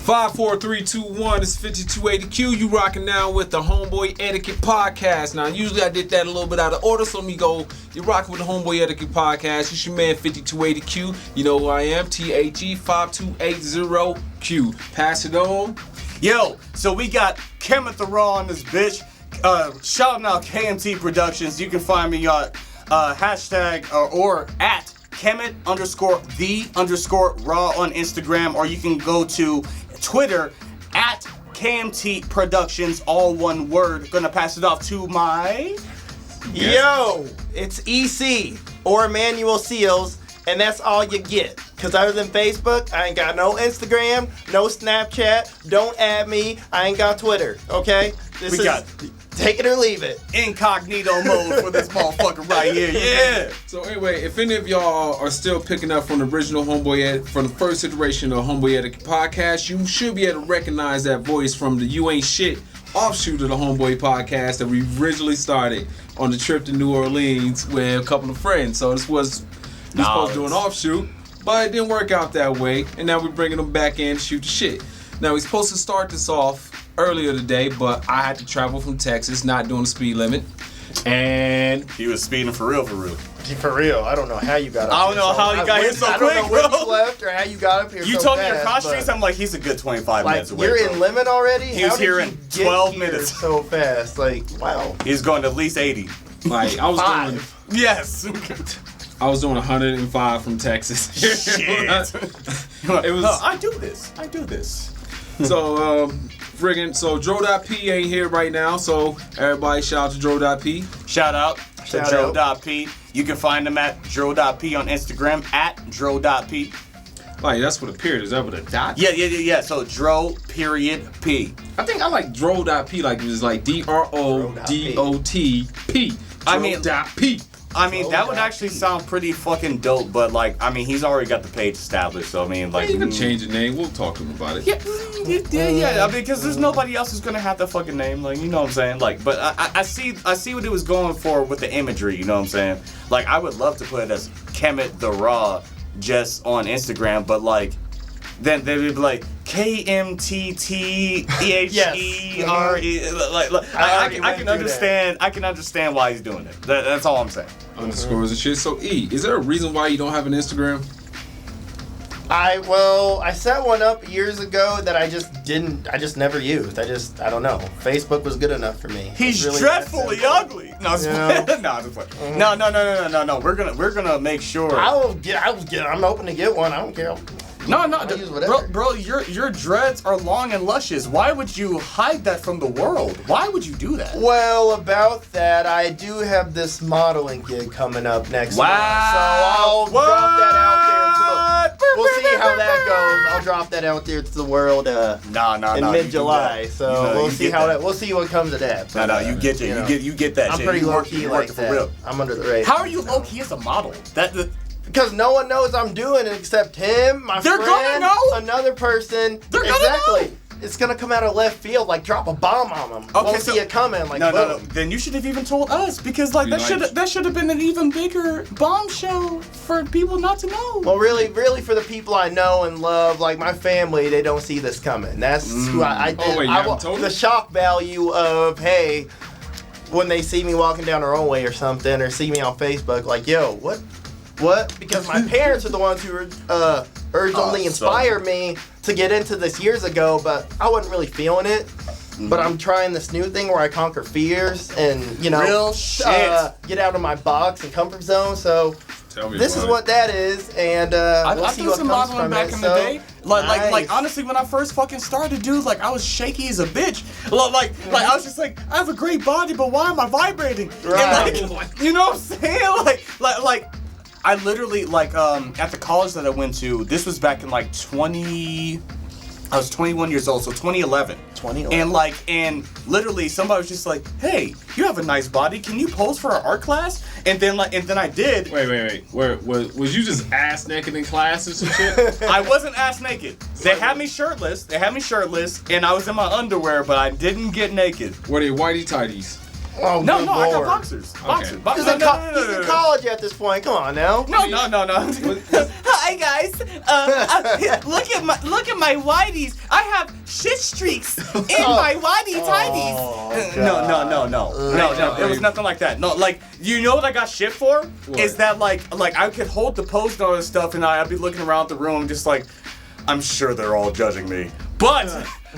5, 4, 3, 2, 1. It's 5280Q. You rocking now with the Homeboy Etiquette podcast. Now, usually I did that a little bit out of order, so let me go. You're rocking with the Homeboy Etiquette podcast. It's your man 5280Q. You know who I am? THE5280Q. Pass it on. Yo, so we got Kemet the Raw on this bitch. Shouting out KMT Productions. You can find me on hashtag or at Kemet_the_raw on Instagram, or you can go to Twitter at KMT Productions, all one word. Gonna pass it off to my... Yo, it's EC or Emmanuel Seals, and that's all you get. Cause other than Facebook, I ain't got no Instagram, no Snapchat, don't add me, I ain't got Twitter, okay? Take it or leave it. Incognito mode for this motherfucker right here, yeah! So anyway, if any of y'all are still picking up from the original from the first iteration of Homeboy Etiquette podcast, you should be able to recognize that voice from the You Ain't Shit offshoot of the Homeboy podcast that we originally started on the trip to New Orleans with a couple of friends. So this was supposed to do an offshoot, but it didn't work out that way, and now we're bringing them back in to shoot the shit. Now, we're supposed to start this off earlier today, but I had to travel from Texas, not doing the speed limit, and... He was speeding for real. For real, I don't know how you got up I don't know how you got here so quick, I don't know where you left or how you got up here You so told fast, me your cross streets, I'm like, he's a good 25 like, minutes away, you're bro. in Lemon already? He was here in 12 minutes. So fast, like, wow. He's going to at least 80. like, I was doing... Yes! I was doing 105 from Texas. Shit! It was... I do this. So, so dro.p ain't here right now, so everybody shout out to dro.p. Shout out to dro.p. You can find them at dro.p on Instagram, at dro.p. Like, that's with a period. Is that with a dot? Yeah. So dro.p. I think I like dro.p, like it was like DRODOTP. I mean, dro.p. I mean, that would actually sound pretty fucking dope, but like, I mean, he's already got the page established, so I mean, like... You can change the name, we'll talk to him about it. Yeah, I mean, because there's nobody else who's gonna have that fucking name, like, you know what I'm saying? Like, but I see what it was going for with the imagery, you know what I'm saying? Like, I would love to put it as Kemet the Raw just on Instagram, but like, then they would be like, KMTTEHERE. I can understand why he's doing it. That's all I'm saying. Underscores and shit. So E, is there a reason why you don't have an Instagram? I set one up years ago that I just never used. I don't know. Facebook was good enough for me. He's really dreadfully ugly. No, no. We're gonna make sure. I'm open to get one. I don't care. No, bro, your dreads are long and luscious. Why would you hide that from the world? Why would you do that? Well, about that, I do have this modeling gig coming up next month. So I'll drop that out there we'll see how that goes. I'll drop that out there to the world in mid-July. So we'll see we'll see what comes of that. No, you get that. I'm shit. pretty low-key like that. For real. I'm under the radar. How are you low-key as a model? Because no one knows I'm doing it except him, my friend, gonna know. Another person. They're gonna know. It's gonna come out of left field, like drop a bomb on them. Okay, Won't see it coming, like no. Then you should have even told us, because like that should have been an even bigger bombshell for people not to know. Well, really for the people I know and love, like my family, they don't see this coming. That's who I did. Oh wait, you haven't told the shock value of when they see me walking down the runway or something, or see me on Facebook, like yo, what? Because my parents are the ones who originally inspired me to get into this years ago, but I wasn't really feeling it. But I'm trying this new thing where I conquer fears and, real shit. Get out of my box and comfort zone. So this is what that is, and we'll see what comes from back it. in the day. Like honestly, when I first fucking started, dude, like I was shaky as a bitch. Like I was just like, I have a great body, but why am I vibrating? Right. And like, you know what I'm saying? Like. I literally, at the college that I went to, this was back in I was 21 years old, so 2011. And literally somebody was just like, hey, you have a nice body, can you pose for our art class? And then I did. Wait. Was you just ass naked in class or some shit? I wasn't ass naked. They had me shirtless, and I was in my underwear, but I didn't get naked. Were they whitey tighties? Oh, no, I got boxers. Okay. He's in college at this point. Come on now. No. Hi guys. Look at my whiteys. I have shit streaks in my whitey tidies. No. It was nothing like that. No, like you know what I got shit for? What? Is that like I could hold the post and all this stuff, and I'd be looking around the room just like, I'm sure they're all judging me, but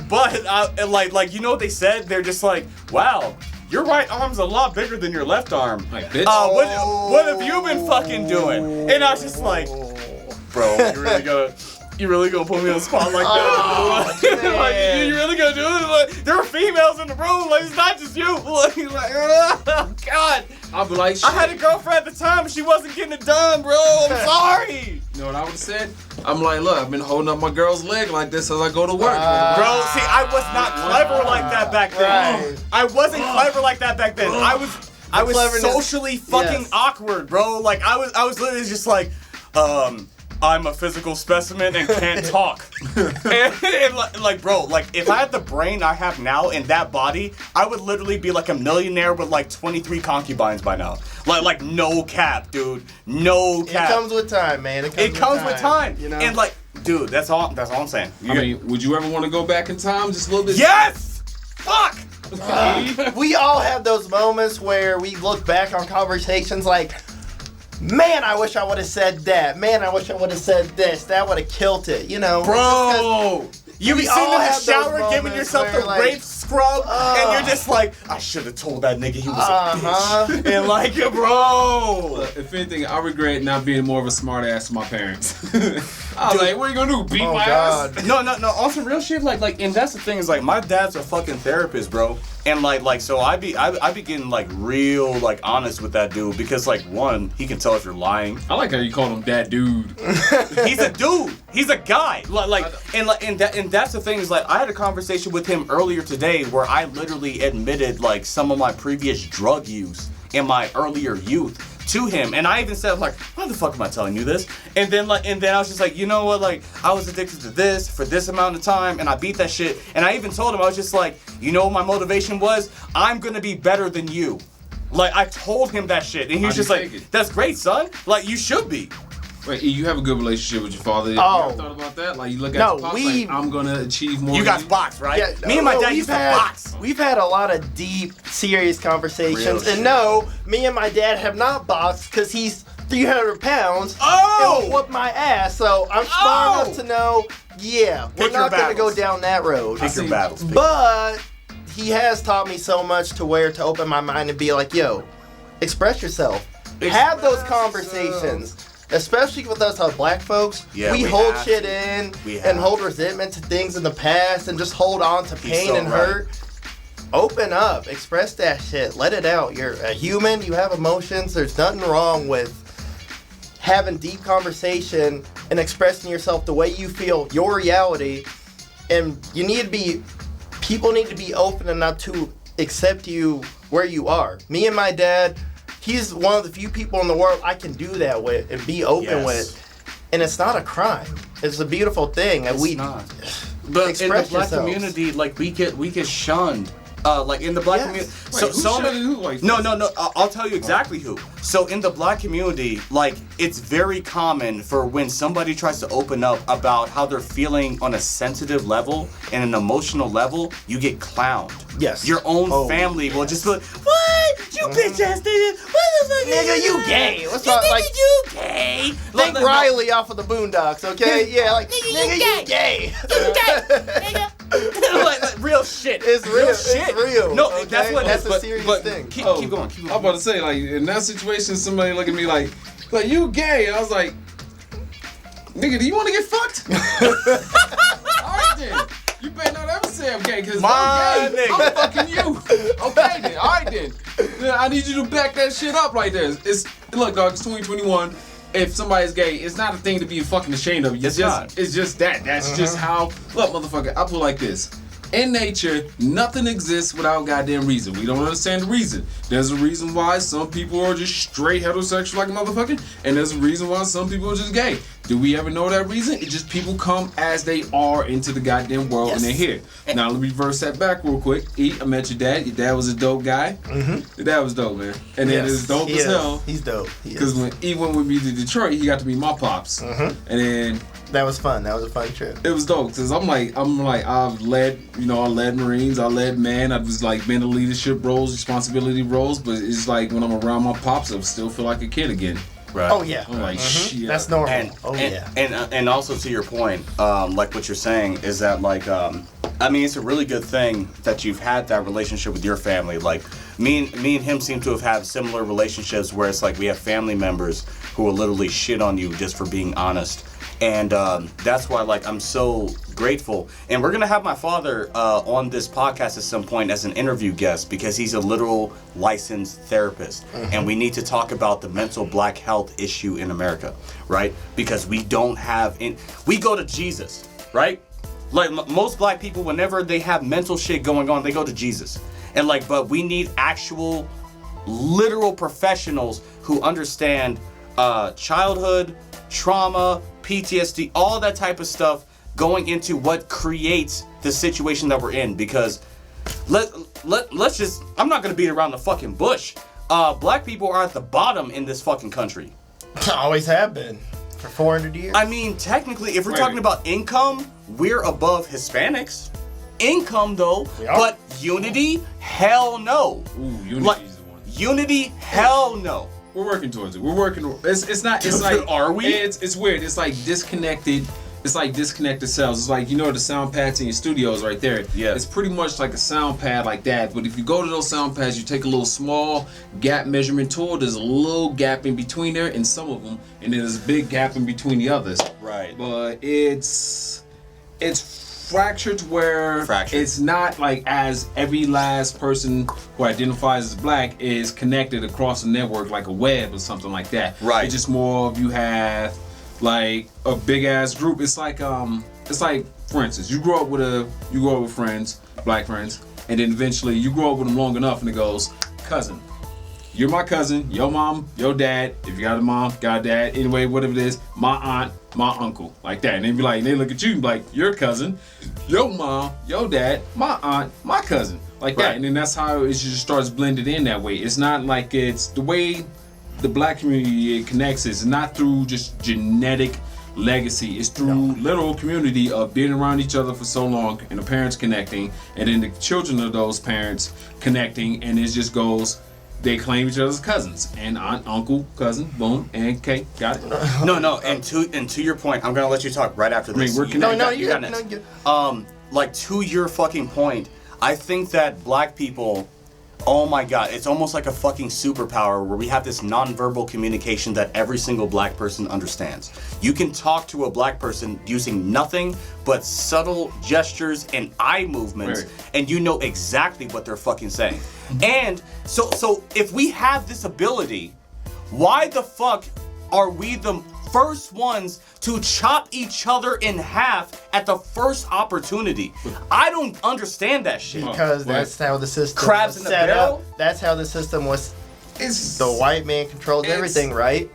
like you know what they said? They're just like, wow. Your right arm's a lot bigger than your left arm. Like, bitch. What have you been fucking doing? And I was just like, bro, you really gonna put me on the spot like that? Like, you really gonna do it? Like, there are females in the room. Like, it's not just you. Like, oh, God. I'll be like, shit. I had a girlfriend at the time, and she wasn't getting it done, bro. I'm sorry. You know what I would have said? I'm like, look, I've been holding up my girl's leg like this as I go to work. Bro, see, I was not clever like that back then. Right. I wasn't clever like that back then. I was socially fucking awkward, bro. Like I was literally just like, I'm a physical specimen and can't talk. and like, bro, like if I had the brain I have now in that body, I would literally be like a millionaire with like 23 concubines by now. Like no cap, dude. No cap. It comes with time, man. It comes with time. You know? And like, dude, that's all I'm saying. I mean, would you ever want to go back in time just a little bit? Yes! Fuck! We all have those moments where we look back on conversations like, man, I wish I would have said that. Man, I wish I would have said this. That would have killed it, you know? Bro! You be sitting in the shower giving yourself the like, rape scrub, and you're just like, I should have told that nigga he was a bitch. And like, bro! If anything, I regret not being more of a smart ass to my parents. I was like, what are you gonna do? Beat my ass? No. On some real shit, like, and that's the thing is like, my dad's a fucking therapist, bro. And like, so I be getting like real like honest with that dude because like one, he can tell if you're lying. I like how you call him that dude. He's a dude. He's a guy. And that's the thing is like I had a conversation with him earlier today where I literally admitted like some of my previous drug use in my earlier youth to him, and I even said like, why the fuck am I telling you this? And then I was just like, you know what, like I was addicted to this for this amount of time and I beat that shit, and I even told him, I was just like, you know what my motivation was? I'm gonna be better than you. Like I told him that shit, and he was just like, that's great, son, like you should be. Wait, you have a good relationship with your father. You Oh. ever thought about that? Like you look at your pops like, I'm gonna achieve more. You than guys box, right? Yeah, me and my dad used to box. We've had a lot of deep, serious conversations. Real And shit. no, me and my dad have not boxed because he's 300 pounds Oh! and will whoop my ass. So I'm smart enough to know, yeah, Pick we're your not going to go battles. down that road. Pick your battles. But he has taught me so much to where to open my mind and be like, yo, express yourself. Have those conversations. Especially with us black folks, Yeah, we we hold have shit to. in We have and hold resentment to things in the past and just hold on to pain so and right. hurt. Open up, express that shit, let it out. You're a human, you have emotions. There's nothing wrong with having deep conversation and expressing yourself the way you feel, your reality. And people need to be open enough to accept you where you are. Me and my dad, he's one of the few people in the world I can do that with and be open with. And it's not a crime. It's a beautiful thing. And It's not. But in the express black yourselves. community, like we get shunned. Like in the black Yes. community. Wait, who shunning who like this? No. I'll tell you exactly who. So in the black community, like it's very common for when somebody tries to open up about how they're feeling on a sensitive level and an emotional level, you get clowned. Yes. Your own Oh, family will just be like, what? You bitch ass nigga. What the fuck? Nigga, is you that? gay. What's You up, nigga, like- you gay. Think Riley off of the Boondocks, okay? Yeah, like, nigga, you gay. like real shit. It's real. shit. It's real. No, okay? that's what. That's but, a serious but thing. Keep going. Keep I'm going. about to say, like, in that situation, somebody look at me like you gay. And I was like, nigga, do you want to get fucked? All right then. You better not ever say I'm gay, because if I'm gay, nigga. I'm fucking you. Okay then. All right then. Then I need you to back that shit up right there. Look, dog, it's 2021. If somebody's gay, it's not a thing to be fucking ashamed of. It's just that. That's just how. Look, motherfucker, I put it like this. In nature, nothing exists without goddamn reason. We don't understand the reason. There's a reason why some people are just straight heterosexual like a motherfucker, and there's a reason why some people are just gay. Do we ever know that reason? It's just people come as they are into the goddamn world and they're here. Now let me reverse that back real quick. I met your dad. Your dad was a dope guy. Mm-hmm. Your dad was dope, man. And then it's dope as hell. He's dope. Because when he went with me to Detroit, he got to meet my pops. Mm-hmm. And then that was fun. That was a fun trip. It was dope because I'm like I've led, I led Marines, I led man. I was like been in leadership roles, responsibility roles, but it's like when I'm around my pops, I still feel like a kid again. Right. Oh yeah. I'm like shit. That's normal. And also to your point, like what you're saying is that like I mean it's a really good thing that you've had that relationship with your family. Like me and him seem to have had similar relationships where it's like we have family members who will literally shit on you just for being honest. And that's why, like, I'm so grateful. And we're going to have my father on this podcast at some point as an interview guest because he's a literal licensed therapist. Mm-hmm. And we need to talk about the mental black health issue in America, right? Because we don't have... we go to Jesus, right? Like, most black people, whenever they have mental shit going on, they go to Jesus. And, like, but we need actual, literal professionals who understand childhood, trauma, PTSD, all that type of stuff going into what creates the situation that we're in. Because let's just, I'm not gonna beat around the fucking bush. Black people are at the bottom in this fucking country. Always have been for 400 years. I mean, technically, if we're talking about income, we're above Hispanics. Income though, but unity, hell no. Ooh, unity is the one. Unity, hell no. We're working towards it. We're working. It's not. It's like. Are we? It's weird. It's like disconnected. It's like disconnected cells. It's like the sound pads in your studios right there. Yeah. It's pretty much like a sound pad like that. But if you go to those sound pads, you take a little small gap measurement tool. There's a little gap in between there in some of them, and then there's a big gap in between the others. Right. But it's fractured where it's not like as every last person who identifies as black is connected across a network like a web or something like that. Right. It's just more of you have like a big ass group. It's like for instance, you grow up with friends, black friends, and then eventually you grow up with them long enough and it goes, cousin. You're my cousin, your mom, your dad, if you got a mom, got a dad, anyway, whatever it is, my aunt, my uncle, like that. And they be like, and they look at you and be like, your cousin, your mom, your dad, my aunt, my cousin, like that. And then that's how it just starts blended in that way. It's not like it's the way the black community connects is not through just genetic legacy. It's through literal community of being around each other for so long and the parents connecting and then the children of those parents connecting, and it just goes, they claim each other's cousins and aunt, uncle, cousin, boom, and okay, got it. No, and to your point, I'm gonna let you talk right after this. We're like to your fucking point, I think that black people, oh my god, it's almost like a fucking superpower where we have this nonverbal communication that every single black person understands. You can talk to a black person using nothing but subtle gestures and eye movements, and you know exactly what they're fucking saying. And so if we have this ability, why the fuck are we the first ones to chop each other in half at the first opportunity? I don't understand that shit. Because that's how the system Crabs was in the set barrel? up. That's how the system was. It's The white man controls everything, right?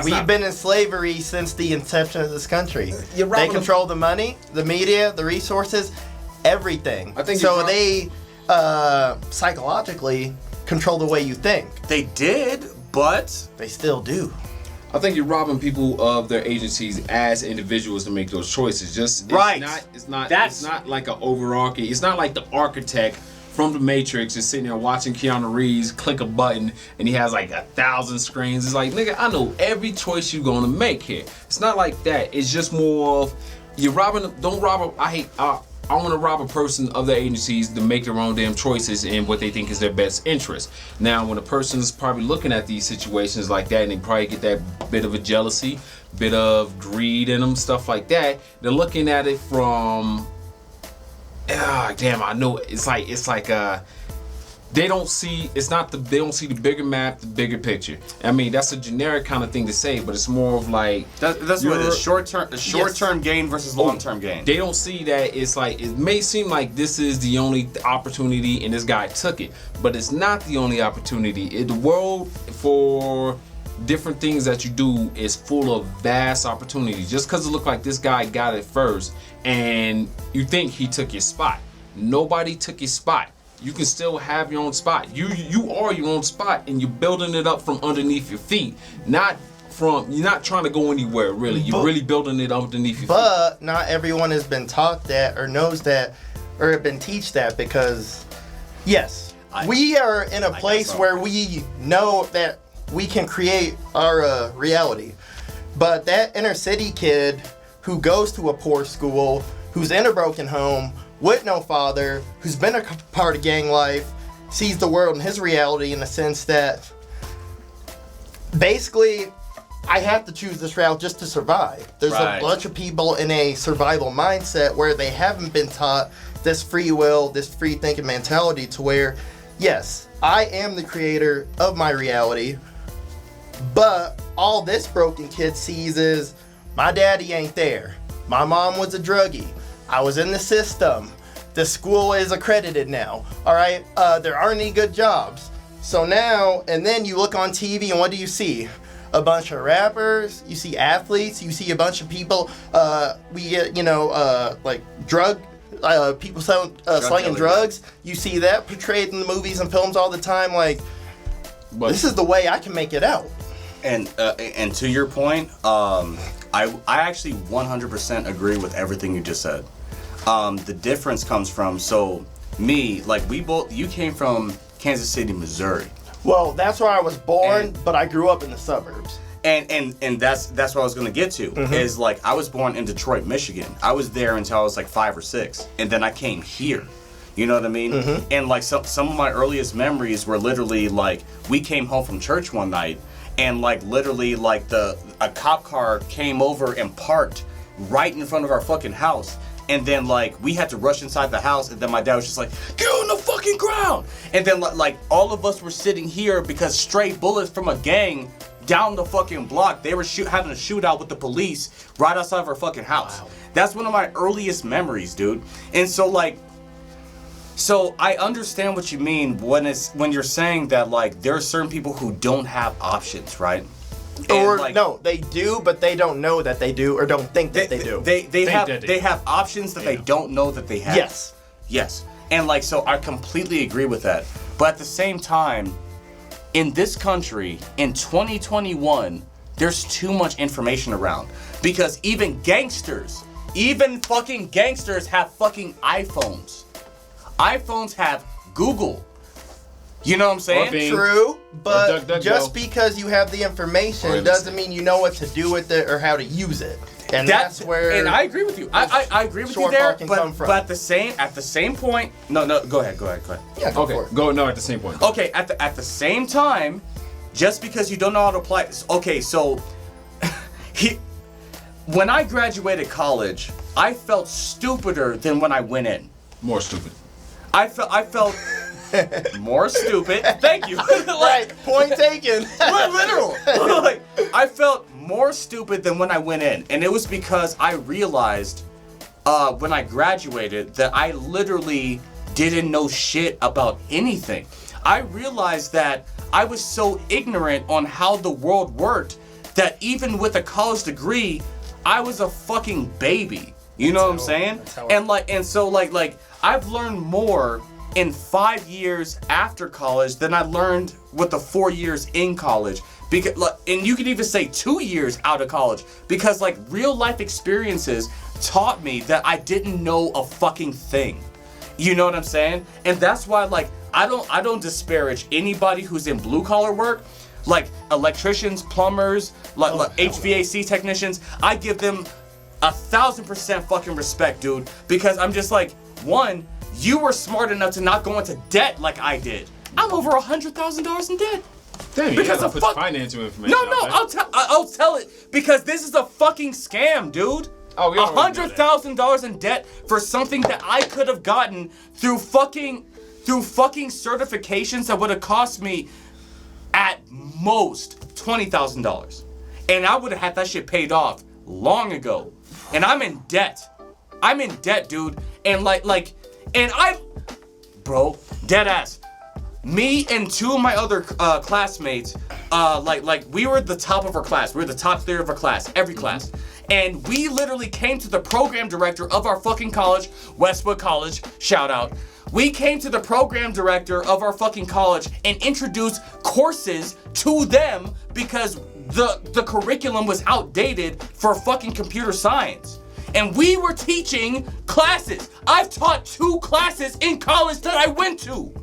We've been in slavery since the inception of this country. They control the money, the media, the resources, everything. I think so. They psychologically control the way you think. They did, but They still do. I think you're robbing people of their agencies as individuals to make those choices. It's not like an overarching. It's not like the architect from the Matrix is sitting there watching Keanu Reeves click a button and he has like 1,000 screens. It's like, nigga, I know every choice you're gonna make here. It's not like that. It's just more of you're robbing. Don't rob. I want to rob a person of their agencies to make their own damn choices and what they think is their best interest. Now, when a person's probably looking at these situations like that and they probably get that bit of a jealousy, bit of greed in them, stuff like that, they're looking at it from, damn, I know it's like they don't see the bigger map, the bigger picture. I mean, that's a generic kind of thing to say, but it's more of like that's what it is. Short-term gain versus long-term gain. They don't see that it's like it may seem like this is the only opportunity and this guy took it, but it's not the only opportunity. The world for different things that you do is full of vast opportunities. Just because it looked like this guy got it first and you think he took your spot. Nobody took your spot. You can still have your own spot. You are your own spot, and you're building it up from underneath your feet. You're not trying to go anywhere, really. You're really building it underneath your feet. But not everyone has been taught that or knows that or have been taught that because, yes, we are in a place where we know that we can create our reality. But that inner city kid who goes to a poor school, who's in a broken home, with no father, who's been a part of gang life, sees the world in his reality in the sense that basically I have to choose this route just to survive. There's a bunch of people in a survival mindset where they haven't been taught this free will, this free thinking mentality to where, yes, I am the creator of my reality, but all this broken kid sees is my daddy ain't there. My mom was a druggie. I was in the system. The school is accredited now. All right. There aren't any good jobs. So now, and then you look on TV and what do you see? A bunch of rappers. You see athletes. You see a bunch of people. We get, like drug. People slinging drugs. You see that portrayed in the movies and films all the time. Like, this is the way I can make it out. And to your point, I actually 100% agree with everything you just said. The difference comes from, so me, like you came from Kansas City, Missouri. Well, that's where I was born, but I grew up in the suburbs. And that's what I was gonna get to, is like I was born in Detroit, Michigan. I was there until I was like 5 or 6, and then I came here. You know what I mean? And like some of my earliest memories were literally like we came home from church one night, and like literally like a cop car came over and parked right in front of our fucking house. And then like we had to rush inside the house, and then my dad was just like, "Get on the fucking ground!" And then like all of us were sitting here because stray bullets from a gang down the fucking block. They were having a shootout with the police right outside of our fucking house. Wow. That's one of my earliest memories, dude. And so I understand what you mean when you're saying that like there are certain people who don't have options, right? Or like, no, they do, but they don't know that they do, or don't think that they do. They have options that they don't know that they have. Yes. And like, so I completely agree with that. But at the same time, in this country, in 2021, there's too much information around. Because even fucking gangsters have fucking iPhones. iPhones have Google. You know what I'm saying? True, but just because you have the information doesn't mean you know what to do with it or how to use it. And that's where. And I agree with you. I agree with you there. But at the same point, no, go ahead. Yeah, go for it. At the same point. Okay, at the same time, just because you don't know how to apply. Okay, so when I graduated college, I felt stupider than when I went in. More stupid. I felt. More stupid. Thank you. Right. Point taken. Literal. Like, I felt more stupid than when I went in, and it was because I realized when I graduated that I literally didn't know shit about anything. I realized that I was so ignorant on how the world worked that even with a college degree, I was a fucking baby. You know what I'm saying? And so I've learned more in 5 years after college than I learned with the 4 years in college. Because, and you could even say 2 years out of college, because like real life experiences taught me that I didn't know a fucking thing. You know what I'm saying? And that's why like I don't disparage anybody who's in blue collar work, like electricians, plumbers, like HVAC technicians. I give them 1,000% fucking respect, dude, because I'm just like, one, you were smart enough to not go into debt like I did. I'm over $100,000 in debt. Damn, you gotta put financial information. No, I'll tell it because this is a fucking scam, dude. Oh, $100,000 in debt for something that I could have gotten through fucking certifications that would have cost me at most $20,000, and I would have had that shit paid off long ago. And I'm in debt. I'm in debt, dude. And bro, dead ass. me and two of my other classmates, like we were the top of our class. We were the top 3 of our class, every class. And we literally came to the program director of our fucking college, Westwood College, shout out. We came to the program director of our fucking college and introduced courses to them because the curriculum was outdated for fucking computer science. And we were teaching classes. I've taught 2 classes in college that I went to.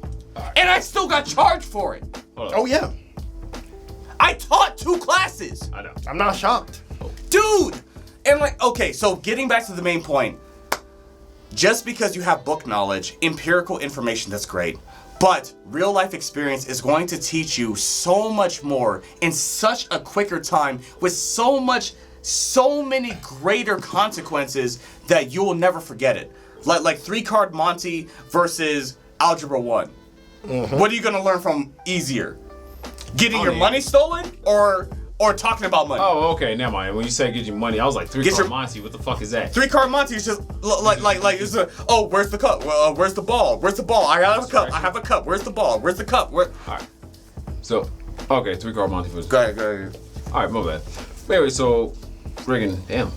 And I still got charged for it. Oh, yeah. I taught 2 classes. I know. I'm not shocked. Dude! And like, okay, so getting back to the main point. Just because you have book knowledge, empirical information, that's great. But real life experience is going to teach you so much more in such a quicker time with so many greater consequences that you will never forget it. Like 3-card Monte versus Algebra 1. Mm-hmm. What are you gonna learn from easier? Getting your money stolen or talking about money? Oh, okay, never mind. When you said get your money, I was like 3-card Monte. What the fuck is that? 3-card Monte is just like it's where's the cup? Where's the ball? Where's the ball? I have a cup. I have a cup. Where's the ball? Where's the cup? All right. So, okay, 3-card Monte first. Go ahead. All right, my bad. Anyway, so friggin' damn.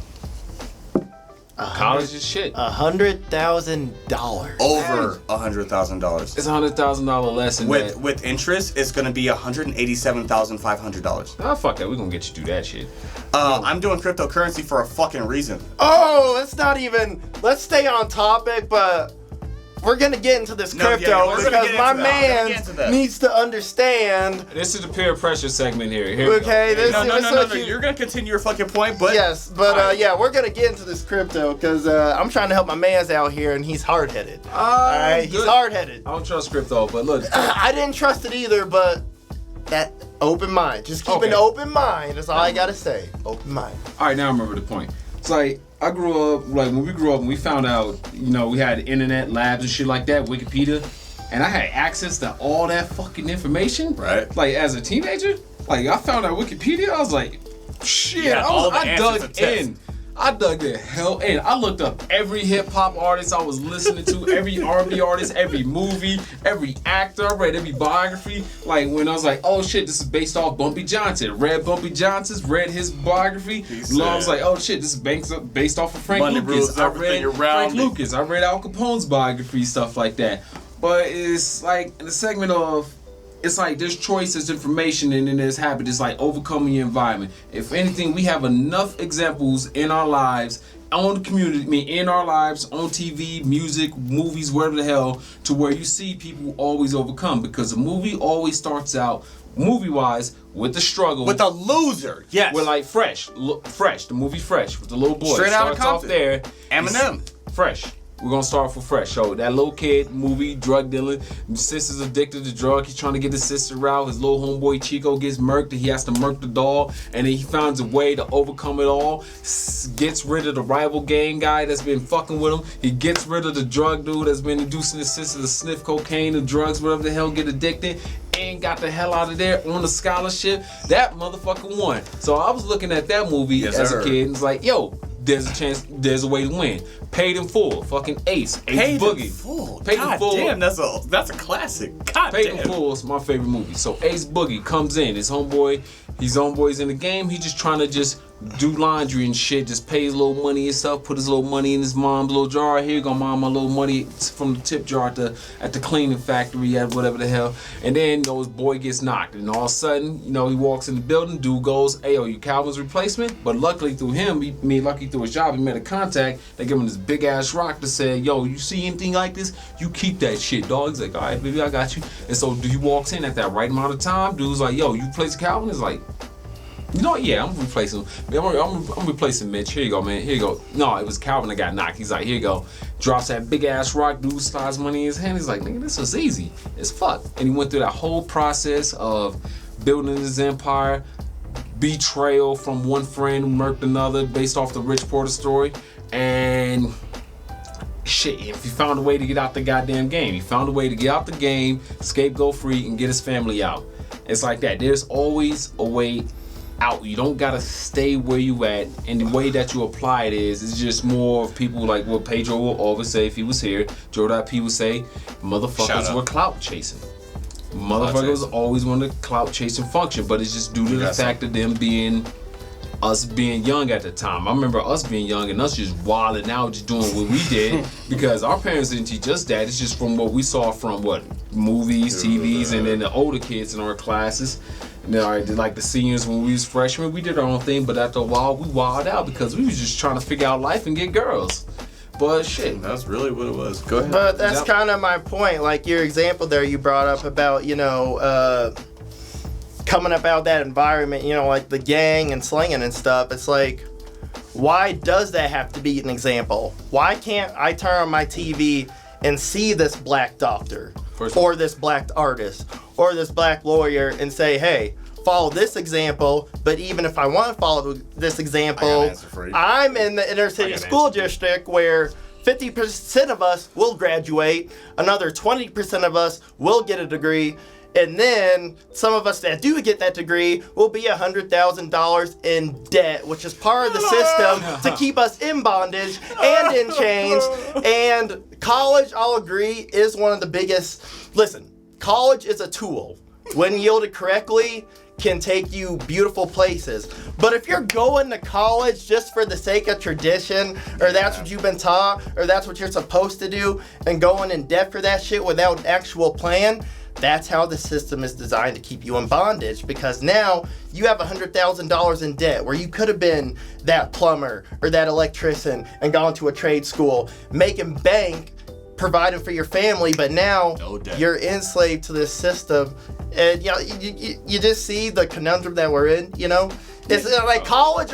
College is shit. $100,000. Over $100,000. It's $100,000 lesson. With interest, it's gonna be $187,500. Ah, fuck that. We're gonna get you through that shit. I'm doing cryptocurrency for a fucking reason. Oh, let's stay on topic, but we're gonna get into this crypto because my man needs to understand. This is the peer pressure segment here. Okay, no. You're gonna continue your fucking point, but yes, but yeah, we're gonna get into this crypto because I'm trying to help my man's out here, and he's hard-headed. All right, he's hard-headed. I don't trust crypto, but look, I didn't trust it either, but that open mind, just keep an open mind. That's all I gotta say. Open mind. All right, now I remember the point. It's like I grew up, like when we grew up and we found out, we had internet labs and shit like that, Wikipedia, and I had access to all that fucking information. Right. Like as a teenager, like I found out Wikipedia, I was like, shit, I dug in. I dug the hell in. I looked up every hip hop artist I was listening to, every R&B artist, every movie, every actor. I read every biography. Like when I was like, oh shit, this is based off Bumpy Johnson. Read Bumpy Johnson's, read his biography. I was like, oh shit, this is based off of Frank Lucas. I read Frank Lucas. I read Al Capone's biography, stuff like that. But it's like in the segment of, it's like there's choice, there's information, and then there's habit. It's like overcoming your environment. If anything, we have enough examples in our lives, on the community, in our lives, on TV, music, movies, whatever the hell, to where you see people always overcome. Because a movie always starts out, movie-wise, with the struggle. With a loser, yes. With like Fresh, the movie Fresh, with the little boy. Straight out of Compton. Off there. Eminem. Fresh. We're gonna start for Fresh. So that little kid, movie, drug dealing, his sister's addicted to drug. He's trying to get his sister out. His little homeboy Chico gets murked. He has to murk the doll, and then he finds a way to overcome it all. Gets rid of the rival gang guy that's been fucking with him. He gets rid of the drug dude that's been inducing his sister to sniff cocaine or drugs, whatever the hell, get addicted. And got the hell out of there on a scholarship. That motherfucker won. So I was looking at that movie as a kid and it's like, yo, there's a chance, there's a way to win. Paid in Full, fucking Ace Boogie. Paid in Full. Damn, that's a classic. God Paid damn. in Full is my favorite movie. So Ace Boogie comes in, his homeboy's in the game. He's just trying to just do laundry and shit, just pay his little money and stuff, put his little money in his mom's little jar. Here you go, mom, my little money from the tip jar at the cleaning factory, at whatever the hell. And then his boy gets knocked, and all of a sudden, he walks in the building, dude goes, hey, yo, you Calvin's replacement? But luckily through him, lucky through his job, he made a contact. They give him this big ass rock to say, yo, you see anything like this? You keep that shit, dog. He's like, all right, baby, I got you. And so he walks in at that right amount of time. Dude's like, yo, you replace Calvin? He's like, you know what? Yeah, I'm replacing him. I'm replacing Mitch. Here you go, man. Here you go. No, it was Calvin that got knocked. He's like, here you go. Drops that big ass rock. Dude slides money in his hand. He's like, nigga, this was easy as fuck. And he went through that whole process of building his empire, betrayal from one friend who murked another based off the Rich Porter story, and shit, if he found a way to get out the goddamn game. He found a way to get out the game, scapegoat free, and get his family out. It's like that. There's always a way out. You don't gotta stay where you at, and the way that you apply it is just more of people like what Pedro will always say if he was here. Dro.p would say, motherfuckers were clout chasing. Motherfuckers always want to clout chase and function, but it's just due to the fact of them being us being young at the time. I remember us being young and us just wilding out, just doing what we did because our parents didn't teach us that. It's just from what we saw from movies, TVs, and then the older kids in our classes. You know, like the seniors when we was freshmen, we did our own thing, but after a while we wilded out because we was just trying to figure out life and get girls. But shit, that's really what it was. Go ahead. But that's kind of my point. Like your example there, you brought up about coming up out of that environment. Like the gang and slinging and stuff. It's like, why does that have to be an example? Why can't I turn on my TV and see this black doctor or this black artist or this black lawyer and say, hey, follow this example, but even if I want to follow this example, I'm in the inner city school district where 50% of us will graduate, another 20% of us will get a degree, and then some of us that do get that degree will be $100,000 in debt, which is part of the system to keep us in bondage and in chains. And college, I'll agree, is one of the biggest. Listen, college is a tool. When yielded correctly, can take you beautiful places. But if you're going to college just for the sake of tradition, or that's what you've been taught, or that's what you're supposed to do, and going in debt for that shit without an actual plan, that's how the system is designed to keep you in bondage, because now you have $100,000 in debt where you could have been that plumber or that electrician and gone to a trade school, making bank, providing for your family, but now you're enslaved to this system. And you just see the conundrum that we're in, It's like college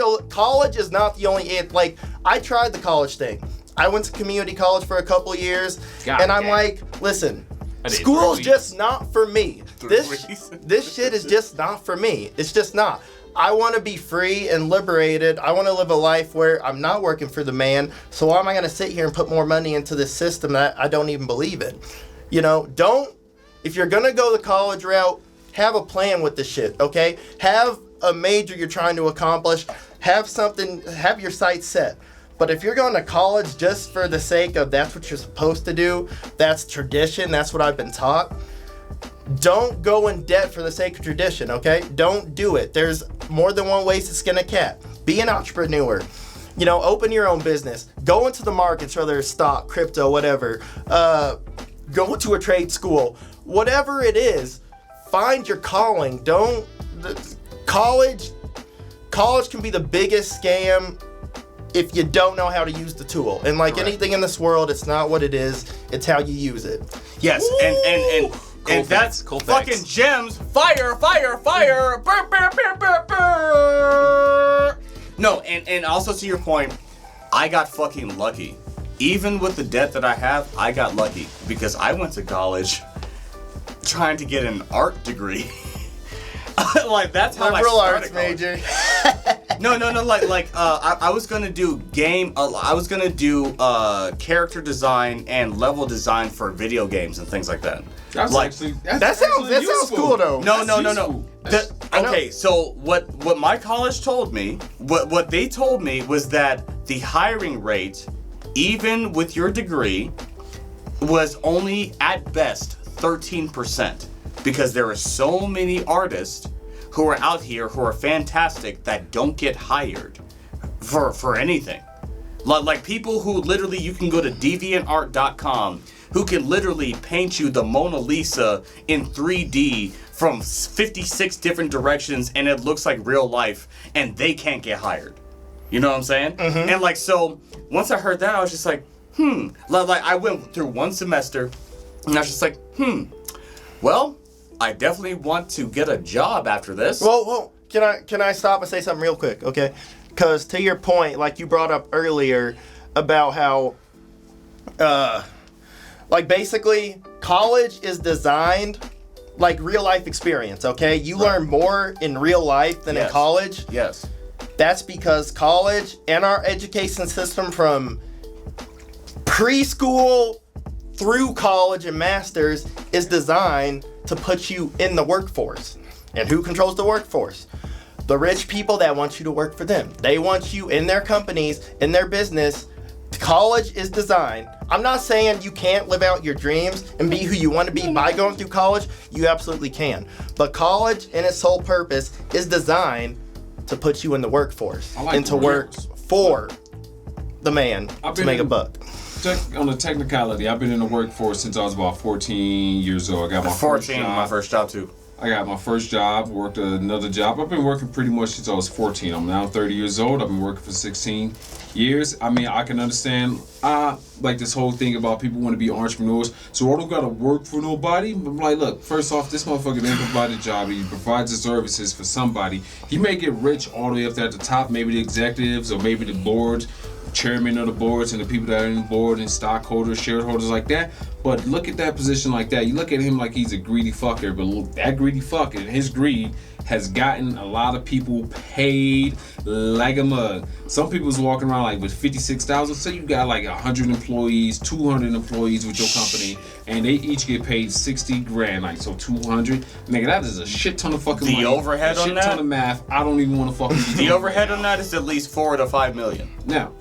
is not the only, like, I tried the college thing. I went to community college for a couple of years, and I'm like, listen, school's just not for me. This shit is just not for me. It's just not. I want to be free and liberated. I want to live a life where I'm not working for the man. So why am I going to sit here and put more money into this system that I don't even believe in? If you're going to go the college route, have a plan with this shit, okay? Have a major you're trying to accomplish. Have your sights set. But if you're going to college just for the sake of that's what you're supposed to do, that's tradition, that's what I've been taught, don't go in debt for the sake of tradition, okay? Don't do it. There's more than one way to skin a cat. Be an entrepreneur. Open your own business. Go into the markets, whether it's stock, crypto, whatever. Go to a trade school. Whatever it is, find your calling. College can be the biggest scam if you don't know how to use the tool. And like anything in this world, it's not what it is, it's how you use it. Yes, and that's fucking gems. Fire, fire, fire. Burr, burr, burr, burr, burr. No, and also to your point, I got fucking lucky. Even with the debt that I have, I got lucky because I went to college trying to get an art degree. Like that's how liberal I arts major. No. I was gonna do I was gonna do character design and level design for video games and things like that. That sounds cool though. No. Okay, so what my college told me, what they told me was that the hiring rate, even with your degree, was only at best 13%. Because there are so many artists who are out here who are fantastic that don't get hired for anything. Like people who literally, you can go to deviantart.com, who can literally paint you the Mona Lisa in 3D from 56 different directions and it looks like real life and they can't get hired. You know what I'm saying? Mm-hmm. And so once I heard that, I was just like, Like I went through one semester and I was just like, well, I definitely want to get a job after this. Well, can I stop and say something real quick, okay? Because to your point, like you brought up earlier about how, basically, college is designed like real life experience, okay? You learn more in real life than in college. Yes. That's because college and our education system from preschool through college and masters is designed to put you in the workforce. And who controls the workforce? The rich people that want you to work for them. They want you in their companies, in their business. College is designed I'm not saying you can't live out your dreams and be who you want to be by going through college. You absolutely can. But college, in its sole purpose, is designed to put you in the workforce and to work for the man to make a buck. On the technicality, I've been in the workforce since I was about 14 years old. I got my first job. My first job too. I got my first job, worked another job. I've been working pretty much since I was 14. I'm now 30 years old. I've been working for 16 years. I mean, I can understand like this whole thing about people want to be entrepreneurs. So I don't got to work for nobody. I'm like, look, first off, this motherfucker didn't provide a job. He provides the services for somebody. He may get rich all the way up there at the top, maybe the executives or maybe the boards, chairman of the boards and the people that are in the board and stockholders, shareholders like that. But look at that position like that. You look at him like he's a greedy fucker, but that greedy fucker and his greed has gotten a lot of people paid like a mug. Some people's walking around like with 56,000. So you got like 100 employees, 200 employees with your company, and they each get paid 60 grand. Like, so 200. Nigga, that is a shit ton of fucking money. The overhead on that? A shit ton of math. I don't even want to fucking The overhead on that is at least $4 to $5 million. Now,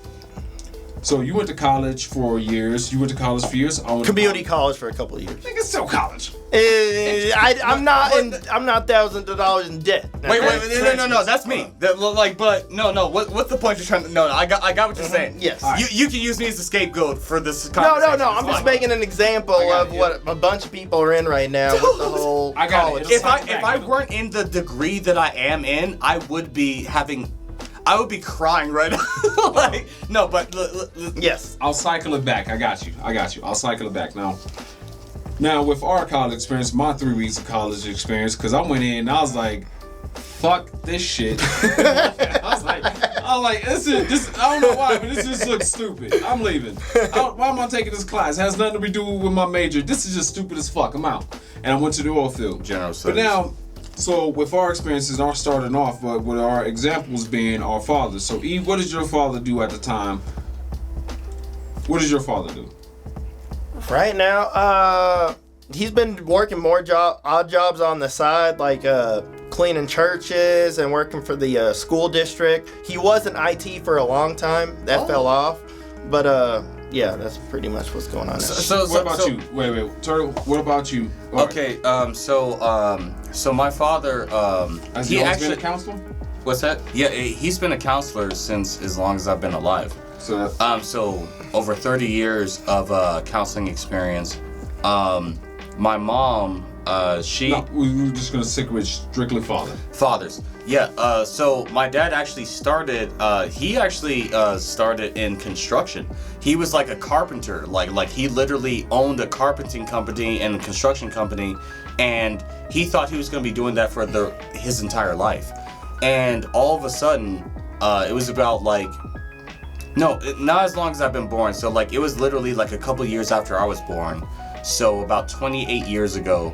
so you went to college for years. You went to college for years. Community college for a couple of years. Nigga, it's still college. I'm not thousands of dollars in debt. Wait, no, that's me. What's the point you're trying to? No, I got what you're saying. Yes. Right. You can use me as a scapegoat for this conversation. No. I'm just making an example of what a bunch of people are in right now with the whole college. If I weren't in the degree that I am in, I would be crying right now. Yes. I'll cycle it back. I got you. I'll cycle it back now with our college experience, my 3 weeks of college experience, because I went in and I was like, fuck this shit. I was like, this, I don't know why, but this just looks stupid. I'm leaving. Why am I taking this class? It has nothing to do with my major. This is just stupid as fuck. I'm out. And I went to the oil field. General studies. But now, so with our experiences, our starting off, but with our examples being our fathers. So Eve, what did your father do at the time? What did your father do? Right now, he's been working more odd jobs on the side, like cleaning churches and working for the school district. He was in IT for a long time. That fell off. But yeah, that's pretty much what's going on now. What about you? Wait, Turtle, what about you? Okay, so my father, has he always been a counselor? What's that? Yeah, he's been a counselor since as long as I've been alive. So over 30 years of counseling experience. My mom, we're just gonna stick with strictly fathers. Yeah. So my dad actually started. He actually started in construction. He was like a carpenter. Like he literally owned a carpenting company and a construction company, and he thought he was gonna be doing that for his entire life. And all of a sudden, it was about not as long as I've been born. So it was literally like a couple years after I was born. So about 28 years ago,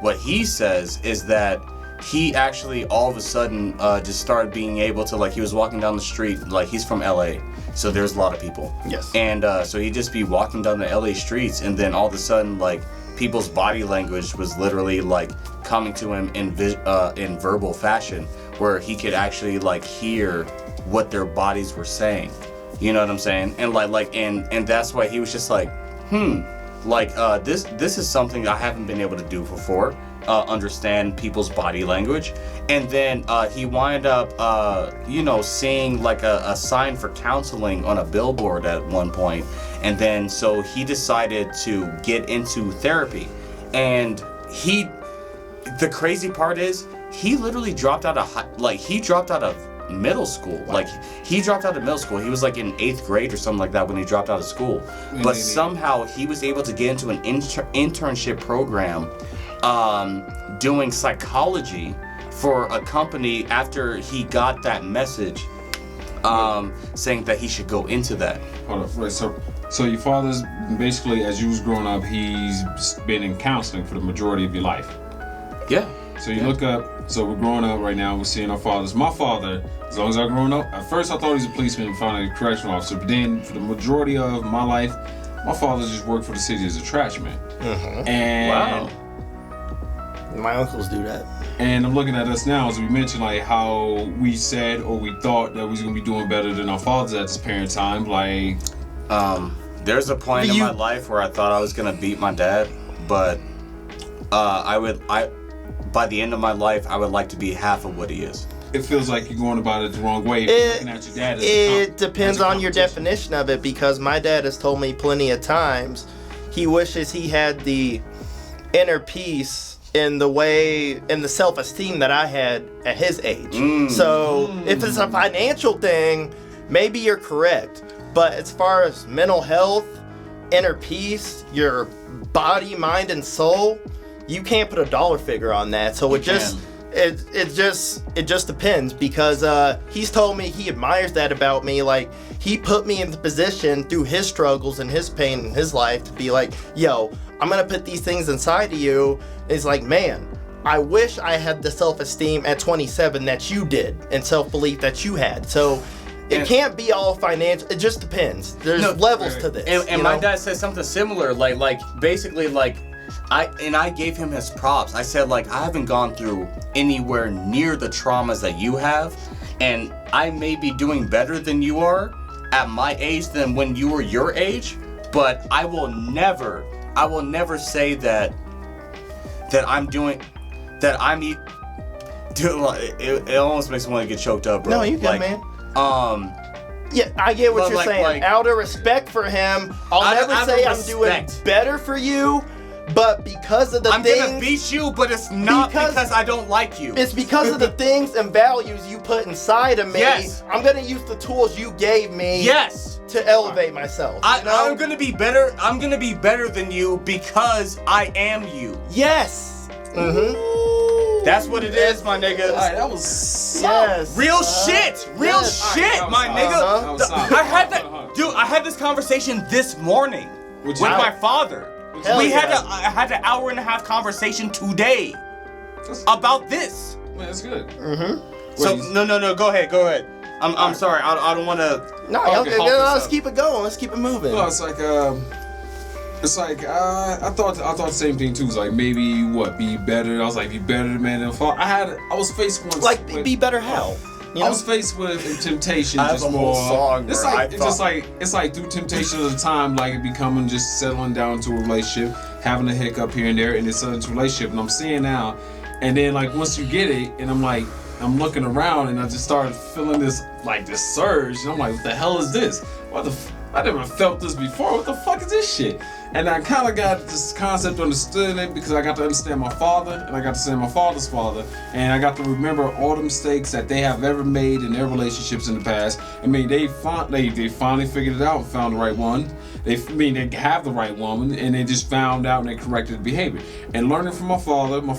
what he says is that he actually all of a sudden just started being able to, he was walking down the street, he's from LA, so there's a lot of people. Yes. And so he'd just be walking down the LA streets, and then all of a sudden, people's body language was literally coming to him in verbal fashion, where he could actually hear what their bodies were saying. You know what I'm saying? And and that's why he was just this is something I haven't been able to do before, understand people's body language. And then he wound up, seeing a sign for counseling on a billboard at one point. And then so he decided to get into therapy. And the crazy part is, he literally dropped out of middle school. He dropped out of middle school. He was in 8th grade or something like that when he dropped out of school. But somehow he was able to get into an internship program doing psychology for a company after he got that message saying that he should go into that. Hold up, right, so your father's basically, as you was growing up, he's been in counseling for the majority of your life. Yeah. So you look up, so we're growing up right now, we're seeing our fathers. My father, as long as I've grown up, at first I thought he was a policeman and finally a correctional officer, but then for the majority of my life, my father just worked for the city as a trash man. Mm-hmm. And wow. My uncles do that. And I'm looking at us now, as we mentioned, how we said or we thought that we was gonna be doing better than our fathers at this parent time, There's a point in my life where I thought I was gonna beat my dad, but by the end of my life, I would like to be half of what he is. It feels like you're going about it the wrong way. Looking at your dad it depends on your definition of it, because my dad has told me plenty of times he wishes he had the inner peace in the self-esteem that I had at his age. So if it's a financial thing, maybe you're correct. But as far as mental health, inner peace, your body, mind, and soul, you can't put a dollar figure on that. So it just depends, because he's told me he admires that about me. Like, he put me in the position through his struggles and his pain in his life to be like, yo, I'm gonna put these things inside of you. And it's like, man, I wish I had the self-esteem at 27 that you did, and self-belief that you had. So it can't be all financial. It just depends. There's levels to this. And my dad said something similar, like basically, like, I gave him his props. I said, like, I haven't gone through anywhere near the traumas that you have, and I may be doing better than you are at my age than when you were your age, but I will never say that I'm doing, that I'm, dude, it almost makes me want to get choked up, bro. No, you good, man. Yeah, I get what you're saying. Like, out of respect for him, I'll never say I'm doing better for you, but because of the things... I'm gonna beat you, but it's not because I don't like you. It's because of the things and values you put inside of me. Yes. I'm gonna use the tools you gave me. Yes. To elevate myself. I'm gonna be better. I'm gonna be better than you because I am you. Yes. That's what it is, my nigga. Alright, that was real shit. Real shit, my nigga. I had that, dude. I had this conversation this morning with my father. I had an hour and a half conversation today about this. Man, that's good. So no. Go ahead. I'm sorry. I don't want to. No, let's keep it going. Let's keep it moving. No, it's like I thought the same thing too. It's like, maybe be better. I was like, be better, man. I was faced once. Like, be better how? I was faced with temptation. I have a whole song. It's like through temptation of the time, like, it becoming just settling down to a relationship, having a hiccup here and there, and it's a relationship, and I'm seeing now, and then, like, once you get it, and I'm looking around, and I just started feeling this surge, and I'm like, what the hell is this? I never felt this before. What the fuck is this shit? And I kind of got this concept understood it because I got to understand my father, and I got to understand my father's father, and I got to remember all the mistakes that they have ever made in their relationships in the past. I mean, they finally figured it out and found the right one. They have the right woman, and they just found out and they corrected the behavior. And learning from my father, my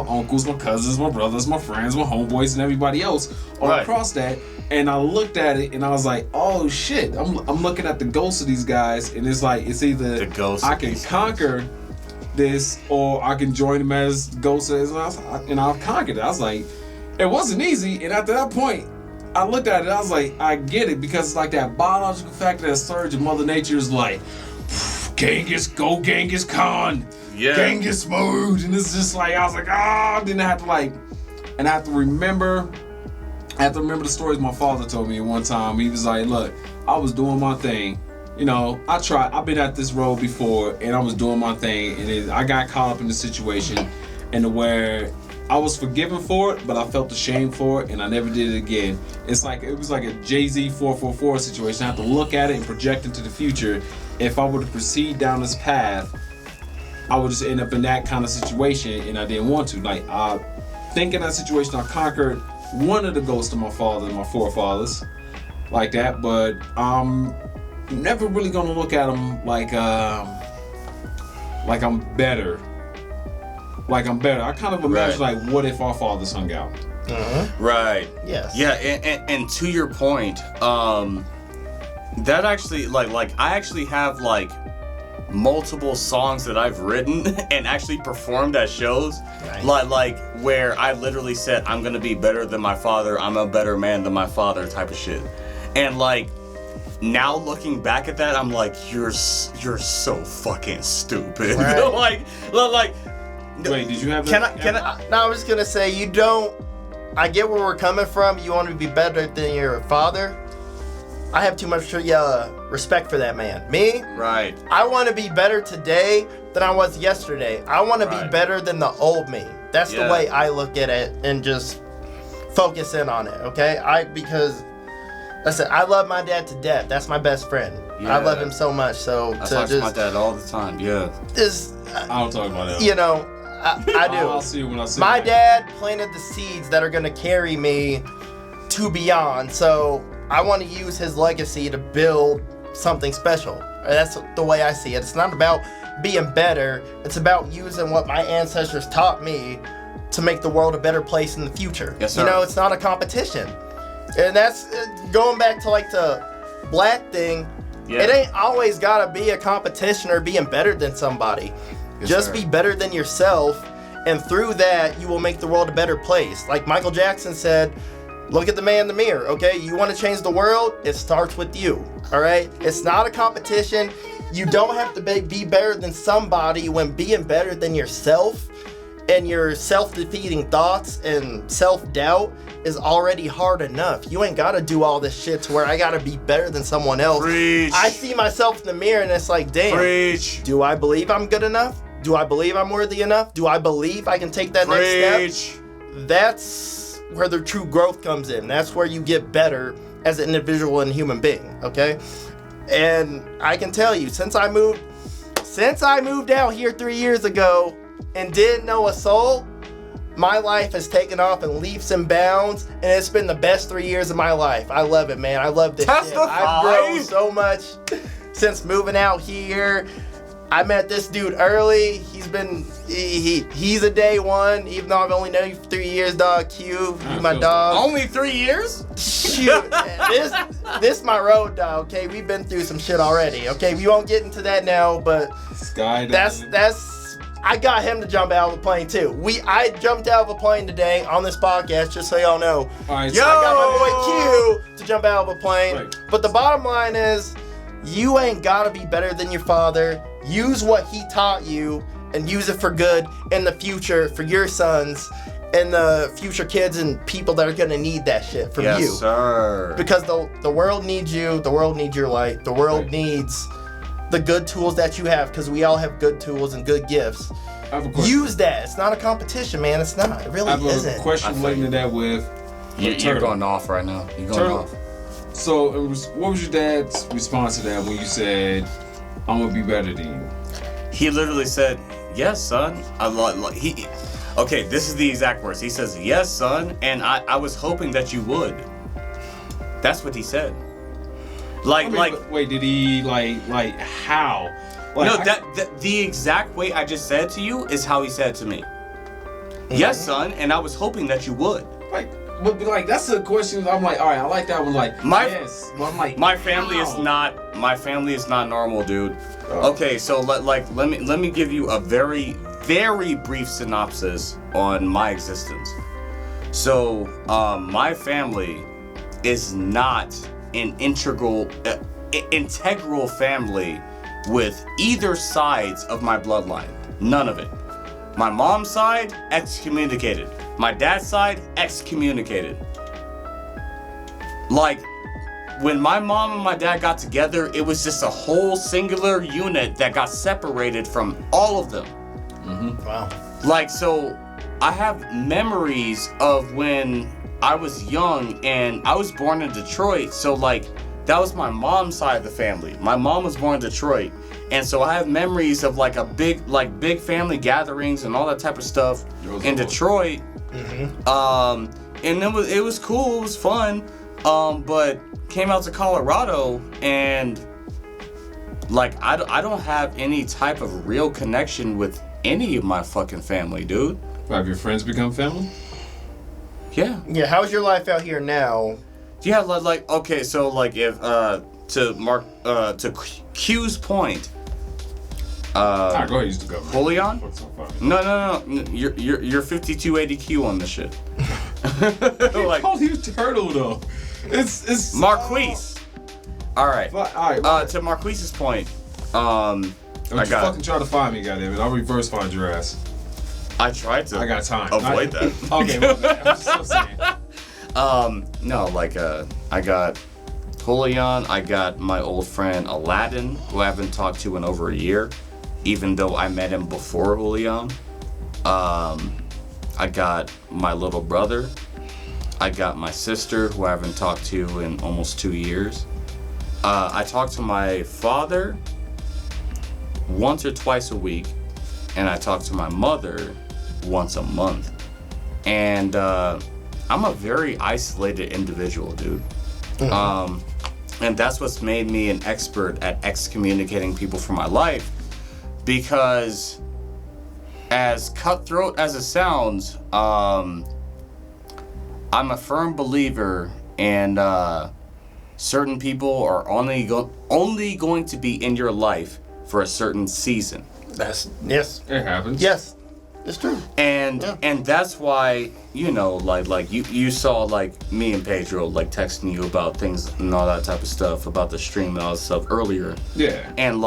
uncles, my cousins, my brothers, my friends, my homeboys, and everybody else all across that. And I looked at it and I was like, oh shit, I'm looking at the ghosts of these guys, and it's like, it's either I can conquer this or I can join them as ghosts, and I've conquered it. I was like, it wasn't easy, and after that point, I looked at it, I was like, I get it, because it's like that biological factor, that surge of Mother Nature is like, Genghis Khan, Genghis mode, and it's just like, I was like, then I have to remember the stories my father told me one time. He was like, look, I was doing my thing. You know, I've been at this road before, and I was doing my thing, and I got caught up in the situation, and where I was forgiven for it, but I felt ashamed for it, and I never did it again. It was like a Jay-Z 444 situation. I have to look at it and project into the future. If I were to proceed down this path, I would just end up in that kind of situation, and I didn't want to. Like, I think in that situation, I conquered one of the ghosts of my father and my forefathers, like that, but I'm never really gonna look at them like I'm better. I kind of imagine like, what if our fathers hung out? Right. Yes. Yeah, and to your point, that actually like I actually have like multiple songs that I've written and actually performed at shows, like where I literally said, I'm gonna be better than my father, I'm a better man than my father, type of shit. And like, now looking back at that, I'm like, you're so fucking stupid. Right. like wait, did you have I was gonna say, I get where we're coming from. You want to be better than your father, I have too much respect for that man. Me, Right. I want to be better today than I was yesterday. I want to be better than the old me. That's the way I look at it and just focus in on it, okay? Because I said I love my dad to death. That's my best friend. Yeah. I love him so much. So I talk to my dad all the time. Yeah. I don't talk about that. You know, I do. I'll see you when I see My you. dad planted the seeds that are going to carry me to beyond. So I want to use his legacy to build something special. That's the way I see it. It's not about being better. It's about using what my ancestors taught me to make the world a better place in the future. Yes, sir. You know, it's not a competition. And that's going back to like the black thing. Yeah. It ain't always got to be a competition or being better than somebody. Yes, Just sir. be better than yourself. And through that, you will make the world a better place. Like Michael Jackson said, look at the man in the mirror, okay? You want to change the world? It starts with you, all right? It's not a competition. You don't have to be better than somebody when being better than yourself and your self-defeating thoughts and self-doubt is already hard enough. You ain't got to do all this shit to where I got to be better than someone else. Preach. I see myself in the mirror and it's like, damn, Preach. do I believe I'm good enough? Do I believe I'm worthy enough? Do I believe I can take that next step? That's where the true growth comes in. That's where you get better as an individual and human being, okay? And I can tell you, since I moved out here 3 years ago and didn't know a soul, my life has taken off in leaps and bounds, and it's been the best 3 years of my life. I love it, man. I love this shit. I've grown so much since moving out here. I met this dude early. He's a day one, even though I've only known you for 3 years, dog. Q, you my dog. Only 3 years? Shoot, man, this my road dog. Okay, we've been through some shit already. Okay, we won't get into that now, but that's. I got him to jump out of a plane too. I jumped out of a plane today on this podcast, just so y'all know. All right, I got my boy Q to jump out of a plane. Right. But the bottom line is, you ain't gotta be better than your father. Use what he taught you and use it for good in the future for your sons and the future kids and people that are gonna need that shit from you. Yes, sir. Because the world needs you. The world needs your light. The world needs the good tools that you have, because we all have good tools and good gifts. I have a question. Use that. It's not a competition, man. It's not. It really I have isn't. a question relating to that with You're going off right now. You're going off. So, what was your dad's response to that when you said, "I'm gonna be better than you"? He literally said, "Yes, son." Okay, this is the exact words. He says, "Yes, son," and I was hoping that you would. That's what he said. Wait, did he like how? Like, No, the exact way I just said to you is how he said to me. Yes, son, and I was hoping that you would. But like that's a question. I'm like, all right, I like that one. Like, yes, but I'm like, my family is not normal, dude. Okay, so let me give you a very, very brief synopsis on my existence. So, my family is not an integral family with either sides of my bloodline. None of it. My mom's side, excommunicated. My dad's side, excommunicated. Like, when my mom and my dad got together, it was just a whole singular unit that got separated from all of them. Mm-hmm. Wow. Like, so I have memories of when I was young and I was born in Detroit, so like that was my mom's side of the family. My mom was born in Detroit, and so I have memories of like big family gatherings and all that type of stuff in Detroit. Mm-hmm. And it was cool, it was fun. But came out to Colorado and like I don't have any type of real connection with any of my fucking family, dude. Have your friends become family? Yeah. Yeah, how's your life out here now? Yeah, like okay, so like if to Q's point. Alright, go ahead, use the government. Julian? No. You're 5280Q on this shit. Like, call you turtle though. It's Marquise. Alright. Alright. To Marquise's point, Don't you fucking try to find me, goddammit. I'll reverse find your ass. I tried to. I got time. Avoid that. Okay, well, I'm just so saying. No, like I got. Julian. I got my old friend Aladdin, who I haven't talked to in over a year, even though I met him before Julian. I got my little brother. I got my sister, who I haven't talked to in almost 2 years. I talk to my father once or twice a week, and I talk to my mother once a month. And I'm a very isolated individual, dude. And that's what's made me an expert at excommunicating people from my life, because as cutthroat as it sounds, I'm a firm believer in certain people are only going to be in your life for a certain season. Yes. It happens. Yes. It's true. And that's why, you know, like you saw like me and Pedro like texting you about things and all that type of stuff about the stream and all that stuff earlier. Yeah. And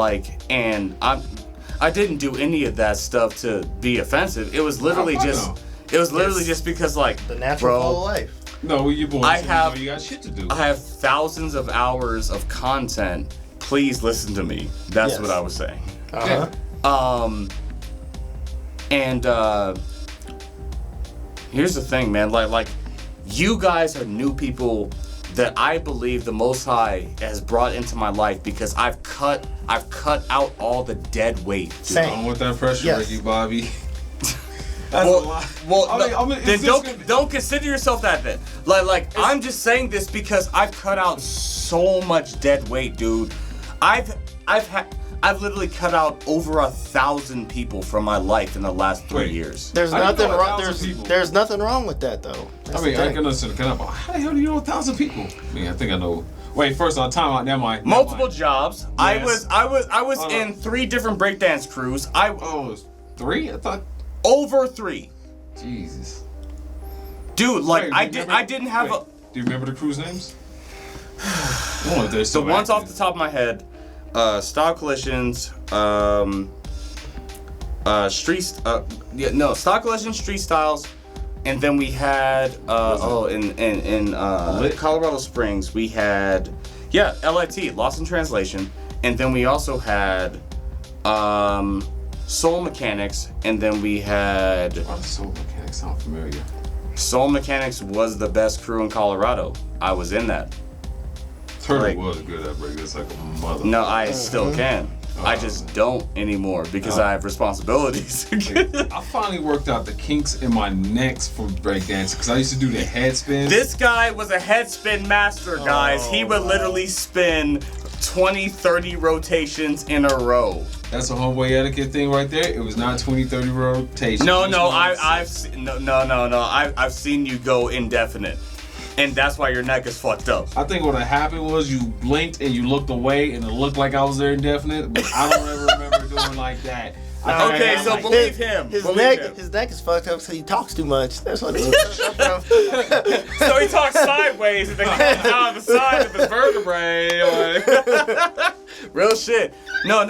I didn't do any of that stuff to be offensive. It was literally just because like The natural flow of life. No, you're born. You got shit to do. I have thousands of hours of content. Please listen to me. That's what I was saying. And here's the thing, man. Like you guys are new people that I believe the Most High has brought into my life because I've cut out all the dead weight. I don't want that pressure, Ricky Bobby. Don't consider yourself that then. Like I'm just saying this because I've cut out so much dead weight, dude. I've literally cut out over 1,000 people from my life in the last 3 years. There's nothing wrong. There's nothing wrong with that though. I mean, I can understand. How the hell do you know 1,000 people? I mean, I think I know. Wait, first on time out. Never mind. Multiple jobs. Yes. I was in 3 different breakdance crews. Oh, 3? I thought. Over 3. Jesus. Dude, like I didn't have a. Do you remember the crew's names? The ones off the top of my head. Style Collisions, Style Collisions, Street Styles, and then we had in Colorado Springs we had LIT, Lost in Translation, and then we also had Soul Mechanics, and then we had. Why does Soul Mechanics sound familiar? Soul Mechanics was the best crew in Colorado. I was in that. Turtle was good at break. It's like a mother. No, I still can. I just don't anymore because I have responsibilities. I finally worked out the kinks in my necks for breakdancing because I used to do the head spin. This guy was a head spin master, guys. He would literally spin 20, 30 rotations in a row. That's a Homeboy Etiquette thing right there. It was not 20, 30 rotations. I've seen you go indefinite. And that's why your neck is fucked up. I think what happened was you blinked and you looked away and it looked like I was there indefinite, but I don't ever remember doing like that. Okay, so believe him. His neck is fucked up because he talks too much. That's what it is. So he talks sideways and then comes out of the side of his vertebrae. Like. Real shit. No. I'm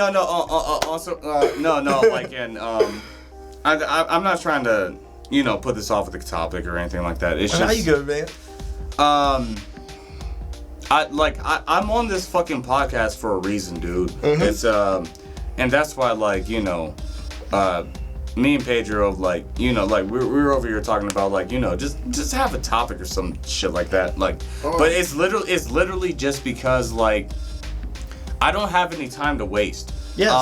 not trying to, put this off with the topic or anything like that. It's just. How you good, man? I'm on this fucking podcast for a reason, dude. Mm-hmm. It's and that's why me and Pedro we're over here talking about just have a topic or some shit like that, but it's literally just because I don't have any time to waste. Yes.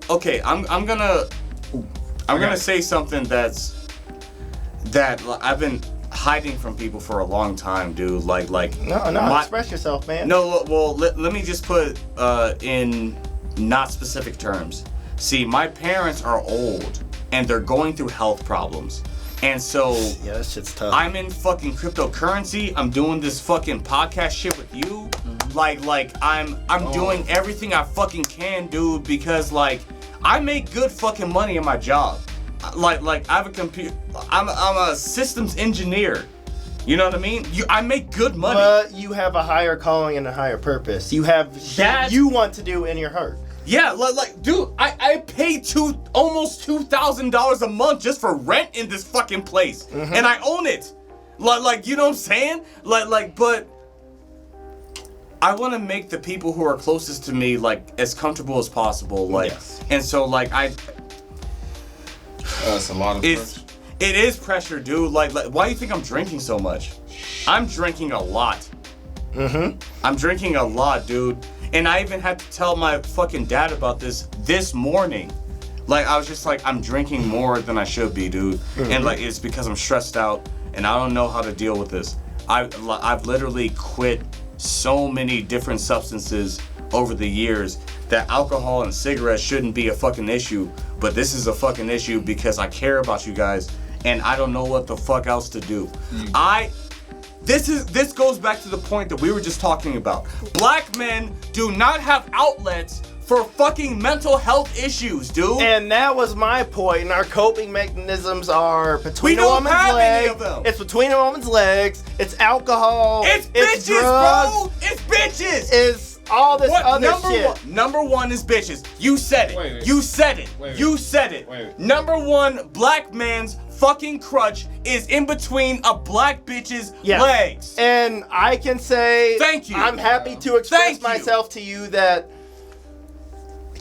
Okay, I'm gonna say something that I've been hiding from people for a long time, dude. Express yourself, man. No, well, let me just put in not specific terms. See, my parents are old and they're going through health problems, and so that shit's tough. I'm in fucking cryptocurrency. I'm doing this fucking podcast shit with you. I'm doing everything I fucking can, dude, because I make good fucking money in my job. I have a computer. I'm a systems engineer. You know what I mean? I make good money. But you have a higher calling and a higher purpose. You have shit you want to do in your heart. Yeah, dude, I pay almost $2,000 a month just for rent in this fucking place, and I own it. You know what I'm saying? But I want to make the people who are closest to me like as comfortable as possible. Like, and so like That's a lot of pressure. It is pressure, dude. Like, why do you think I'm drinking so much? I'm drinking a lot. I'm drinking a lot, dude. And I even had to tell my fucking dad about this morning. Like, I was just like, I'm drinking more than I should be, dude. And like, it's because I'm stressed out and I don't know how to deal with this. I've literally quit so many different substances over the years that alcohol and cigarettes shouldn't be a fucking issue, but this is a fucking issue because I care about you guys and I don't know what the fuck else to do. This goes back to the point that we were just talking about. Black men do not have outlets for fucking mental health issues, dude. And that was my point. And our coping mechanisms are between a woman's legs. It's between a woman's legs. It's alcohol. It's bitches, drugs, bro. It's bitches. It's all this other shit. Number one is bitches. You said it. Wait. You said it. Wait. You said it. Wait. Number one black man's fucking crutch is in between a black bitch's legs. And I can say, thank you. I'm happy to express myself to you that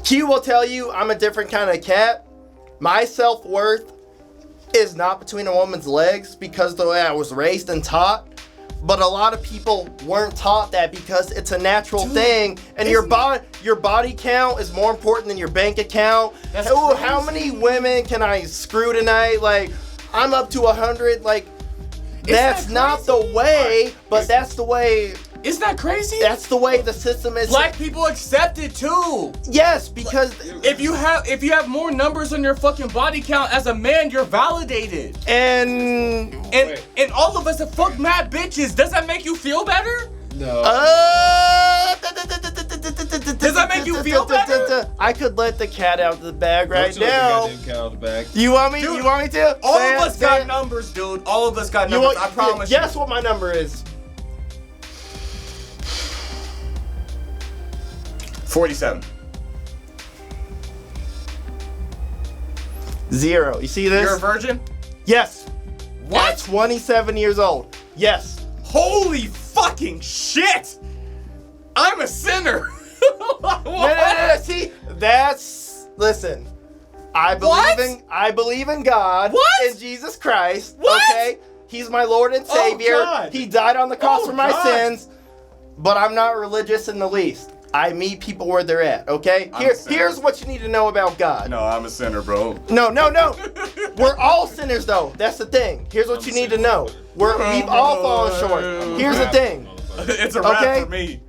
Q will tell you I'm a different kind of cat. My self-worth is not between a woman's legs because the way I was raised and taught. But a lot of people weren't taught that because it's a natural thing, and your body count is more important than your bank account. How many women can I screw tonight? Like, I'm up to 100. Like, that's not the way, but that's the way. Isn't that crazy? That's the way the system is. Black people accept it too. Yes, because if you have more numbers on your fucking body count as a man, you're validated. And all of us have fucked mad bitches. Does that make you feel better? No. Does that make you feel better? I could let the cat out of the bag right now. Cat out of the bag. You want me? Dude, you want me to? All of us got numbers, dude. All of us got numbers. I promise you. Guess what my number is? 47. 0. You see this? You're a virgin? Yes. What? At 27 years old. Yes. Holy fucking shit! I'm a sinner. No. See, listen. I believe in God. What? In Jesus Christ. What? Okay. He's my Lord and Savior. God. He died on the cross for my God. sins. But I'm not religious in the least. I meet people where they're at, okay? Here's what you need to know about God. No, I'm a sinner, bro. No. We're all sinners, though. That's the thing. Here's what you need to know. We've all fallen short. Here's the thing. It's a wrap for me.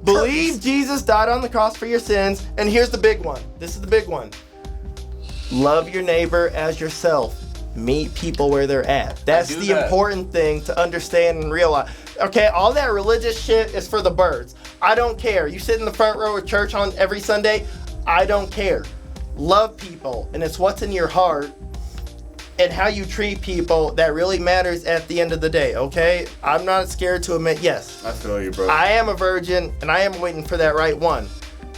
Believe Jesus died on the cross for your sins. And here's the big one. This is the big one. Love your neighbor as yourself. Meet people where they're at. That's the important thing to understand and realize. Okay, all that religious shit is for the birds. I don't care. You sit in the front row of church on every Sunday. I don't care. Love people, and it's what's in your heart and how you treat people that really matters at the end of the day, okay? I'm not scared to admit, yes. I feel you, bro. I am a virgin, and I am waiting for that right one.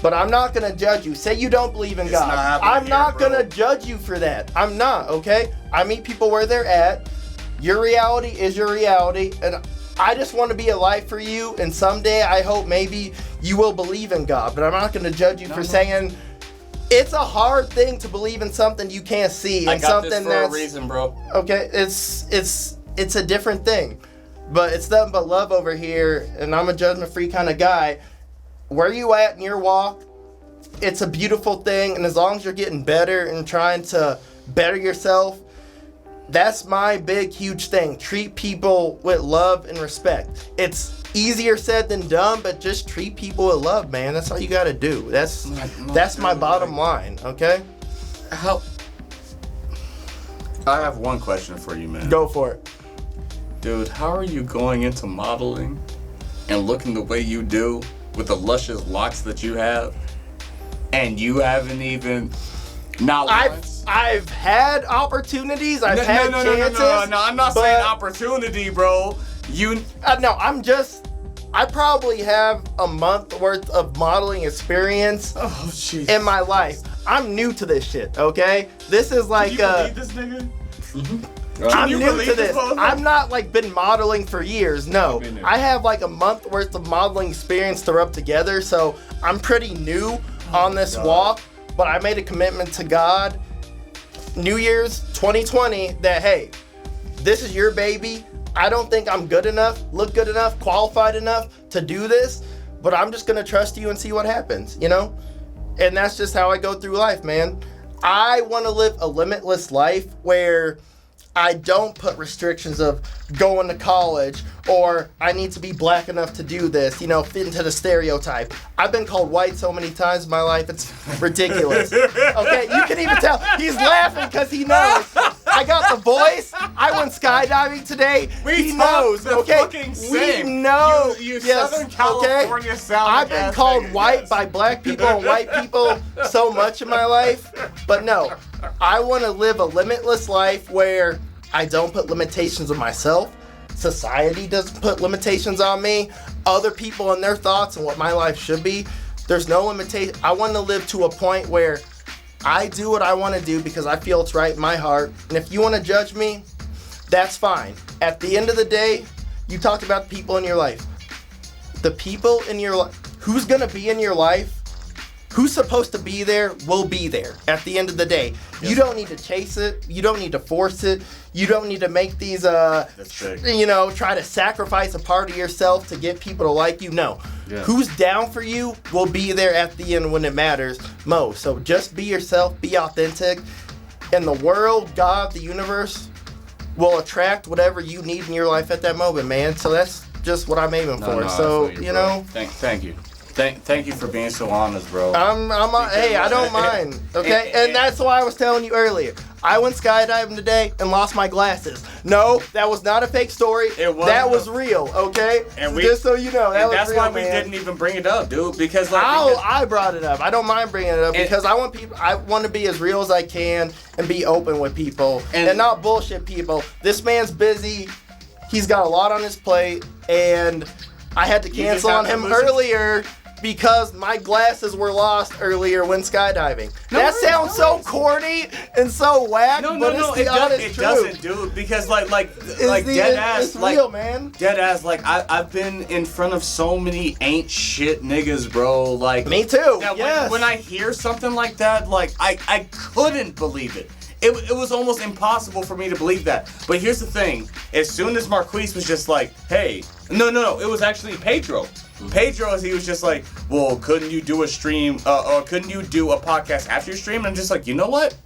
But I'm not going to judge you. Say you don't believe in God. I'm not going to judge you for that. I'm not, okay? I meet people where they're at. Your reality is your reality, and I just want to be a light for you, and someday I hope maybe you will believe in God. But I'm not going to judge you for saying it's a hard thing to believe in something you can't see, and I got something this for a reason, bro. Okay, it's a different thing, but it's nothing but love over here, and I'm a judgment-free kind of guy. Where you at in your walk, it's a beautiful thing, and as long as you're getting better and trying to better yourself, that's my big, huge thing. Treat people with love and respect. It's easier said than done, but just treat people with love, man. That's all you gotta do. That's my bottom line, okay? I have one question for you, man. Go for it. Dude, how are you going into modeling and looking the way you do with the luscious locks that you have, and you haven't even once? I've had opportunities. I've had chances. No, I'm not saying opportunity, bro. I probably have a month worth of modeling experience in my life. I'm new to this shit, okay? This is like Can you believe this nigga? I'm you new believe to this this. motherfucker? I've not like been modeling for years. No, Been there. I have like a month worth of modeling experience to rub together. So I'm pretty new on this walk. But I made a commitment to God, New Year's 2020, that hey, this is your baby. I don't think I'm good enough, look good enough, qualified enough to do this. But I'm just gonna trust you and see what happens. You know, and that's just how I go through life, man. I want to live a limitless life where I don't put restrictions of going to college or I need to be black enough to do this, you know, fit into the stereotype. I've been called white so many times in my life, it's ridiculous. Okay, you can even tell he's laughing because he knows. I got the voice. I went skydiving today. He knows. Okay, we know. You yes, Southern California sound. I've been called white by black people and white people so much in my life, but no, I want to live a limitless life where I don't put limitations on myself. Society doesn't put limitations on me. Other people and their thoughts and what my life should be. There's no limitation. I want to live to a point where I do what I want to do because I feel it's right in my heart. And if you want to judge me, that's fine. At the end of the day, you talked about the people in your life. The people in your life, who's going to be in your life, who's supposed to be there will be there at the end of the day. Yes. You don't need to chase it. You don't need to force it. You don't need to make these, try to sacrifice a part of yourself to get people to like you. No. Yeah. Who's down for you will be there at the end when it matters most. So just be yourself, be authentic. And the world, God, the universe will attract whatever you need in your life at that moment, man. So that's just what I'm aiming for. So, you know. Thank you. Thank you for being so honest, bro. Hey, I don't mind. Okay, and that's why I was telling you earlier. I went skydiving today and lost my glasses. No, that was not a fake story. That was real. Okay, and just so you know, that's real, why we man. didn't even bring it up, dude. Because I brought it up. I don't mind bringing it up because I want to be as real as I can and be open with people and not bullshit people. This man's busy. He's got a lot on his plate, and I had to cancel on him earlier because my glasses were lost earlier when skydiving. That sounds so corny and so whack, but it's the honest truth. It doesn't, dude, because like dead ass, it's real, man. Dead ass, like I've been in front of so many ain't shit niggas, bro. Like me too. Yes. When I hear something like that, like I couldn't believe it. It was almost impossible for me to believe that. But here's the thing. As soon as Marquise was just like, hey, no, it was actually Pedro. Pedro, he was just like, well, couldn't you do a stream, or couldn't you do a podcast after your stream? And I'm just like, you know what?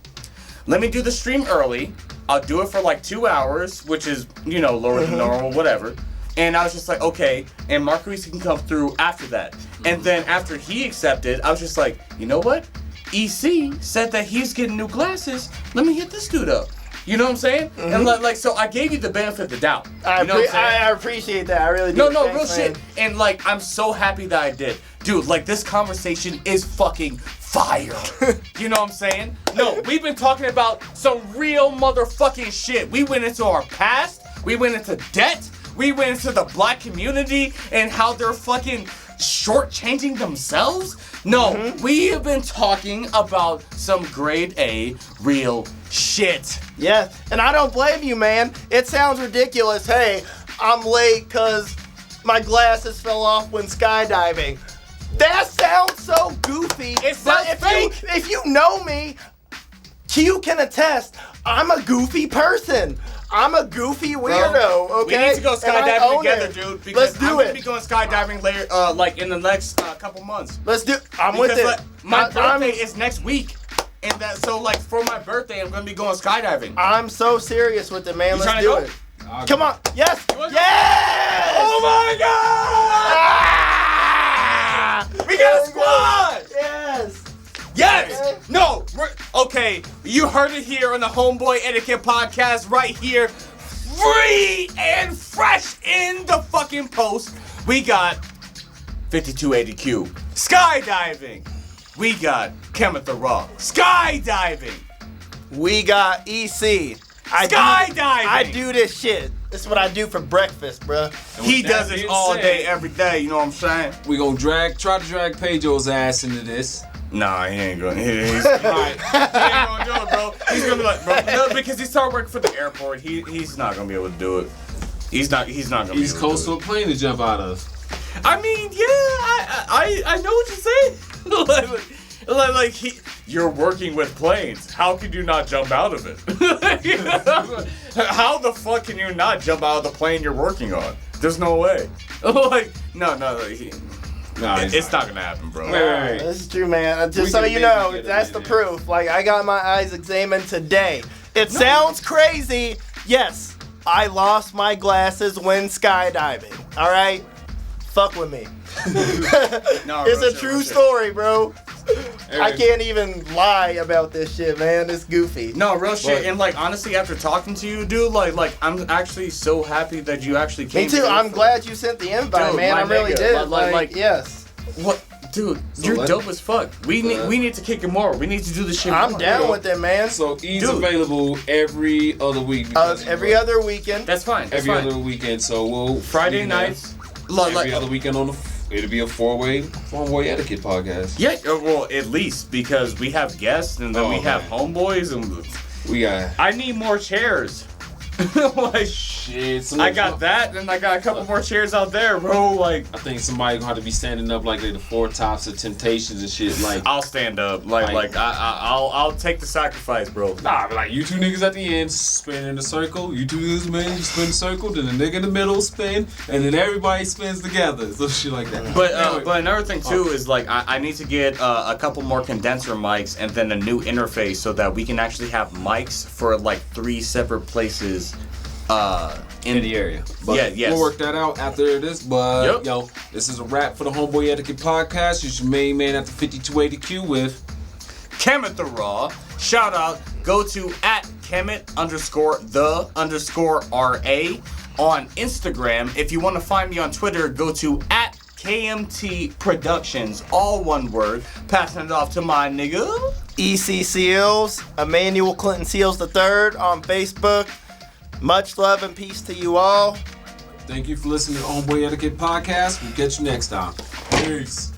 Let me do the stream early. I'll do it for like 2 hours, which is, lower than normal, whatever. And I was just like, okay, and Marquise can come through after that. And then after he accepted, I was just like, you know what? EC said that he's getting new glasses. Let me hit this dude up. You know what I'm saying? Mm-hmm. And so I gave you the benefit of the doubt. I appreciate that. I really do. No, real shit. And I'm so happy that I did. Dude, this conversation is fucking fire. You know what I'm saying? No, we've been talking about some real motherfucking shit. We went into our past. We went into debt. We went into the black community and how they're fucking shortchanging themselves. No, we have been talking about some grade A real shit. Yeah, and I don't blame you, man. It sounds ridiculous. Hey, I'm late because my glasses fell off when skydiving. That sounds so goofy. It's not fake. If you know me, you can attest. I'm a goofy person. I'm a goofy weirdo, okay? We need to go skydiving together, dude. Because Let's do I'm gonna be going skydiving later, in the next couple months. Let's do. I'm with it. My birthday is next week, and for my birthday, I'm gonna be going skydiving. I'm so serious with it, man. Let's do it. Come on, yes, yes! Oh my God! We got a squad! Yes. Yes! Okay. No! Okay, you heard it here on the Homeboy Etiquette podcast right here. Free and fresh in the fucking post. We got 5280Q. Skydiving. We got Kemet the Raw. Skydiving. We got EC. Skydiving. I do this shit. This is what I do for breakfast, bruh. He does this all day, every day, you know what I'm saying? We gonna try to drag Pedro's ass into this. Nah, he ain't gonna. He ain't gonna do it, bro. He's gonna be like, bro, no, because he started working for the airport. He's not gonna be able to do it. He's not gonna. East Coast to a plane to jump out of. I mean, yeah, I know what you're saying. like you're working with planes. How could you not jump out of it? How the fuck can you not jump out of the plane you're working on? There's no way. Like, no. It's not gonna happen, bro. Wait. This is true, man. Just so you know, that's the proof. Like, I got my eyes examined today. It sounds crazy. Yes, I lost my glasses when skydiving. All right? Fuck with me. It's a true story, bro. I can't even lie about this shit, man. It's goofy. No, real shit. And like, honestly, after talking to you, dude, like I'm actually so happy that you actually came. Me too. I'm glad you sent the invite, dude, man. I really did. Like, yes. What, dude? You're dope as fuck. We need to kick it more. We need to do this shit. I'm more. down with it, man. So E's available every other week. Every other weekend. That's fine. Every other weekend. So we'll Friday nights. Every other weekend it'll be a four-way Homeboy Etiquette podcast. Yeah, well, at least because we have guests and then we have homeboys and we got. I need more chairs. Like shit. I got that and I got a couple more chairs out there, bro. Like I think somebody gonna have to be standing up like the Four Tops of Temptations and shit. Like I'll stand up. Like I'll take the sacrifice, bro. Nah, but like you two niggas at the end spin in a circle. You two niggas, man, you spin a circle. Then the nigga in the middle spin, and then everybody spins together. So shit like that. But another thing too is like I need to get a couple more condenser mics and then a new interface so that we can actually have mics for like 3 separate places. In the area. But yes. We'll work that out after this. But yo, this is a wrap for the Homeboy Etiquette podcast. It's your main man at the 5280Q with Kemet the Raw. Shout out. Go to @Kemet_the_RA on Instagram. If you want to find me on Twitter, go to @KMT Productions. All one word. Passing it off to my nigga EC Seals, Emmanuel Clinton Seals III on Facebook. Much love and peace to you all. Thank you for listening to the Homeboy Etiquette podcast. We'll catch you next time. Peace.